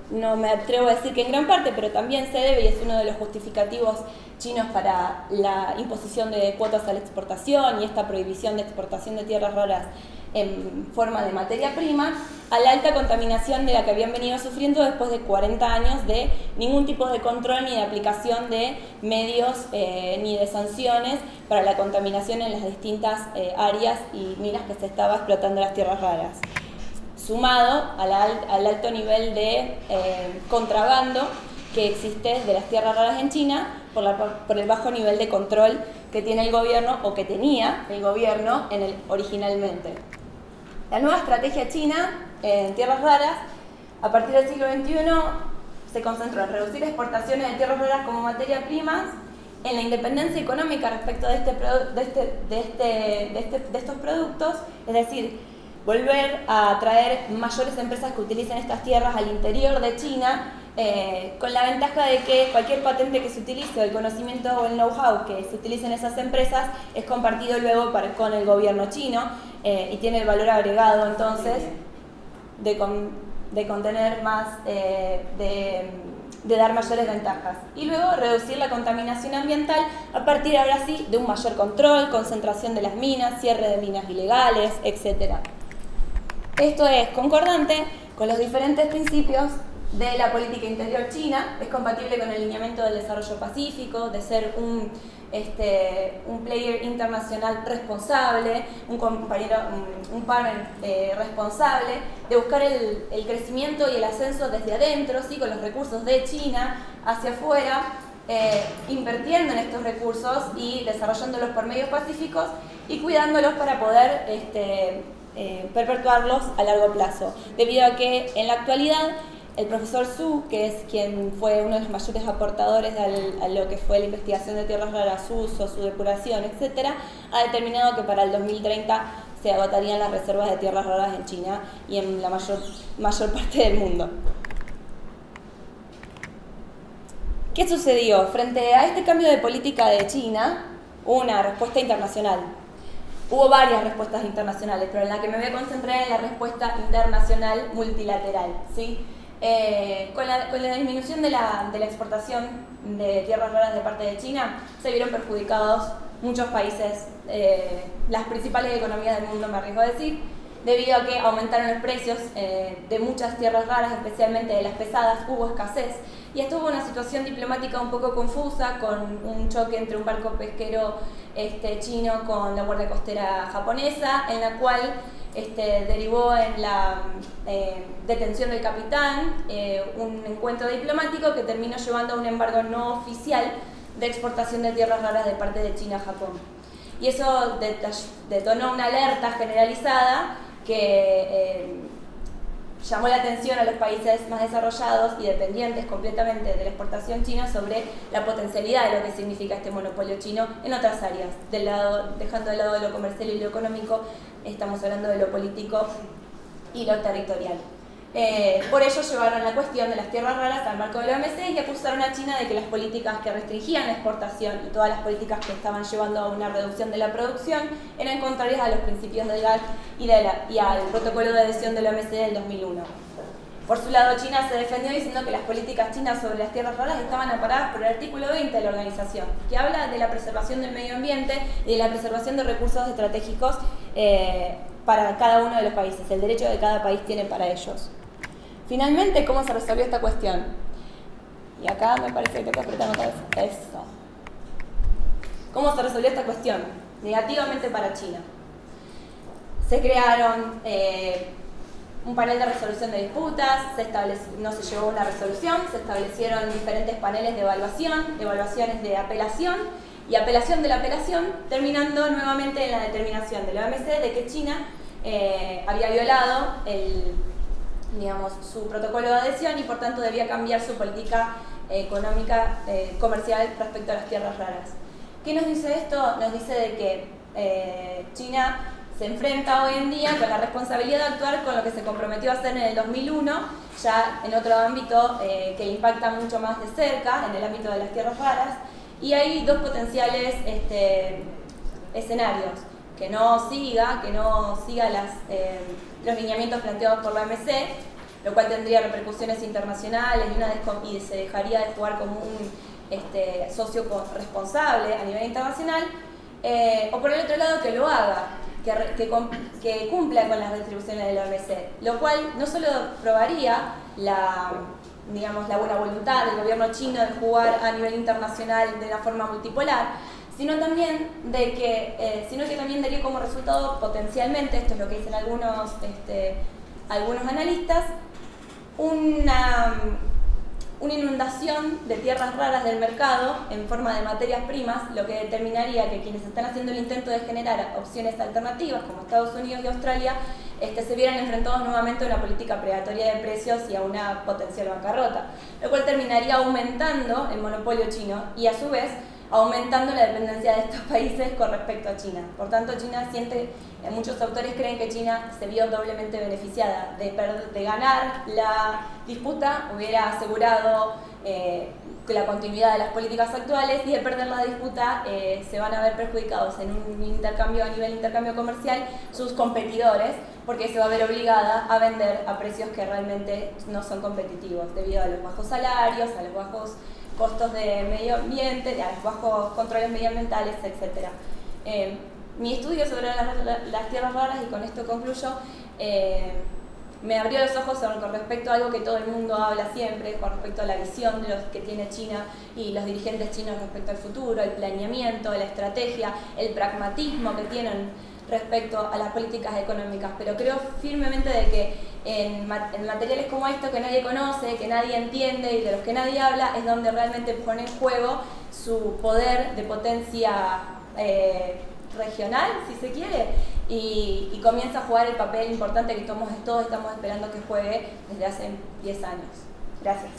no me atrevo a decir que en gran parte, pero también se debe, y es uno de los justificativos chinos para la imposición de cuotas a la exportación y esta prohibición de exportación de tierras raras en forma de materia prima, a la alta contaminación de la que habían venido sufriendo después de 40 años de ningún tipo de control ni de aplicación de medios ni de sanciones para la contaminación en las distintas áreas y minas que se estaba explotando las tierras raras, sumado al alto nivel de contrabando que existe de las tierras raras en China por el bajo nivel de control que tiene el gobierno o que tenía el gobierno originalmente. La nueva estrategia china en tierras raras a partir del siglo XXI se concentró en reducir exportaciones de tierras raras como materia prima en la independencia económica respecto de estos productos, es decir, volver a traer mayores empresas que utilicen estas tierras al interior de China, con la ventaja de que cualquier patente que se utilice o el conocimiento o el know-how que se utilice en esas empresas es compartido luego con el gobierno chino y tiene el valor agregado entonces de contener más, de dar mayores ventajas. Y luego reducir la contaminación ambiental a partir ahora sí de un mayor control, concentración de las minas, cierre de minas ilegales, etc. Esto es concordante con los diferentes principios de la política interior china, es compatible con el lineamiento del desarrollo pacífico, de ser un player internacional responsable, un partner responsable, de buscar el crecimiento y el ascenso desde adentro, ¿sí? Con los recursos de China hacia afuera, invirtiendo en estos recursos y desarrollándolos por medios pacíficos y cuidándolos para poder perpetuarlos a largo plazo, debido a que en la actualidad el profesor Su, que es quien fue uno de los mayores aportadores a lo que fue la investigación de tierras raras, su uso, su depuración, etc., ha determinado que para el 2030 se agotarían las reservas de tierras raras en China y en la mayor parte del mundo. ¿Qué sucedió? Frente a este cambio de política de China, hubo una respuesta internacional. Hubo varias respuestas internacionales, pero en la que me voy a concentrar es la respuesta internacional multilateral, ¿sí? Con la disminución de la exportación de tierras raras de parte de China, se vieron perjudicados muchos países, las principales economías del mundo, me arriesgo a decir, debido a que aumentaron los precios de muchas tierras raras, especialmente de las pesadas, hubo escasez. Y esto hubo una situación diplomática un poco confusa, con un choque entre un barco pesquero chino con la Guardia Costera japonesa, en la cual derivó en la detención del capitán, un encuentro diplomático que terminó llevando a un embargo no oficial de exportación de tierras raras de parte de China a Japón. Y eso detonó una alerta generalizada que llamó la atención a los países más desarrollados y dependientes completamente de la exportación china sobre la potencialidad de lo que significa este monopolio chino en otras áreas. Dejando de lado lo comercial y lo económico, estamos hablando de lo político y lo territorial. Por ello llevaron la cuestión de las tierras raras al marco de la OMC y acusaron a China de que las políticas que restringían la exportación y todas las políticas que estaban llevando a una reducción de la producción eran contrarias a los principios del GATT y al protocolo de adhesión de la OMC del 2001. Por su lado, China se defendió diciendo que las políticas chinas sobre las tierras raras estaban amparadas por el artículo 20 de la organización, que habla de la preservación del medio ambiente y de la preservación de recursos estratégicos para cada uno de los países, el derecho que cada país tiene para ellos. Finalmente, ¿cómo se resolvió esta cuestión? Y acá me parece que tengo que apretar otra vez. Eso. ¿Cómo se resolvió esta cuestión? Negativamente para China. Se crearon un panel de resolución de disputas, no se llevó una resolución, se establecieron diferentes paneles de evaluación, evaluaciones de apelación y apelación de la apelación, terminando nuevamente en la determinación de la OMC de que China había violado su protocolo de adhesión y por tanto debía cambiar su política económica comercial respecto a las tierras raras. ¿Qué nos dice esto? Nos dice de que China se enfrenta hoy en día con la responsabilidad de actuar con lo que se comprometió a hacer en el 2001, ya en otro ámbito que le impacta mucho más de cerca, en el ámbito de las tierras raras, y hay dos potenciales escenarios: que no siga los lineamientos planteados por la OMC, lo cual tendría repercusiones internacionales y se dejaría de jugar como un socio responsable a nivel internacional, o por el otro lado que lo haga, que cumpla con las retribuciones de la OMC, lo cual no solo probaría la buena voluntad del gobierno chino de jugar a nivel internacional de una forma multipolar, sino que también daría como resultado potencialmente, esto es lo que dicen algunos analistas, una inundación de tierras raras del mercado en forma de materias primas, lo que determinaría que quienes están haciendo el intento de generar opciones alternativas, como Estados Unidos y Australia, se vieran enfrentados nuevamente a una política predatoria de precios y a una potencial bancarrota, lo cual terminaría aumentando el monopolio chino y a su vez aumentando la dependencia de estos países con respecto a China. Por tanto, China siente, muchos autores creen que China se vio doblemente beneficiada. De ganar la disputa hubiera asegurado la continuidad de las políticas actuales, y de perder la disputa se van a ver perjudicados en un intercambio, a nivel de intercambio comercial, sus competidores, porque se va a ver obligada a vender a precios que realmente no son competitivos debido a los bajos salarios, a los bajos costos de medio ambiente, a los bajos controles medioambientales, etc. Mi estudio sobre las tierras raras, y con esto concluyo, me abrió los ojos con respecto a algo que todo el mundo habla siempre, con respecto a la visión de los que tiene China y los dirigentes chinos respecto al futuro, el planeamiento, la estrategia, el pragmatismo que tienen respecto a las políticas económicas. Pero creo firmemente de que en materiales como esto, que nadie conoce, que nadie entiende y de los que nadie habla, es donde realmente pone en juego su poder de potencia regional, si se quiere, y comienza a jugar el papel importante que todos estamos esperando que juegue desde hace 10 años. Gracias.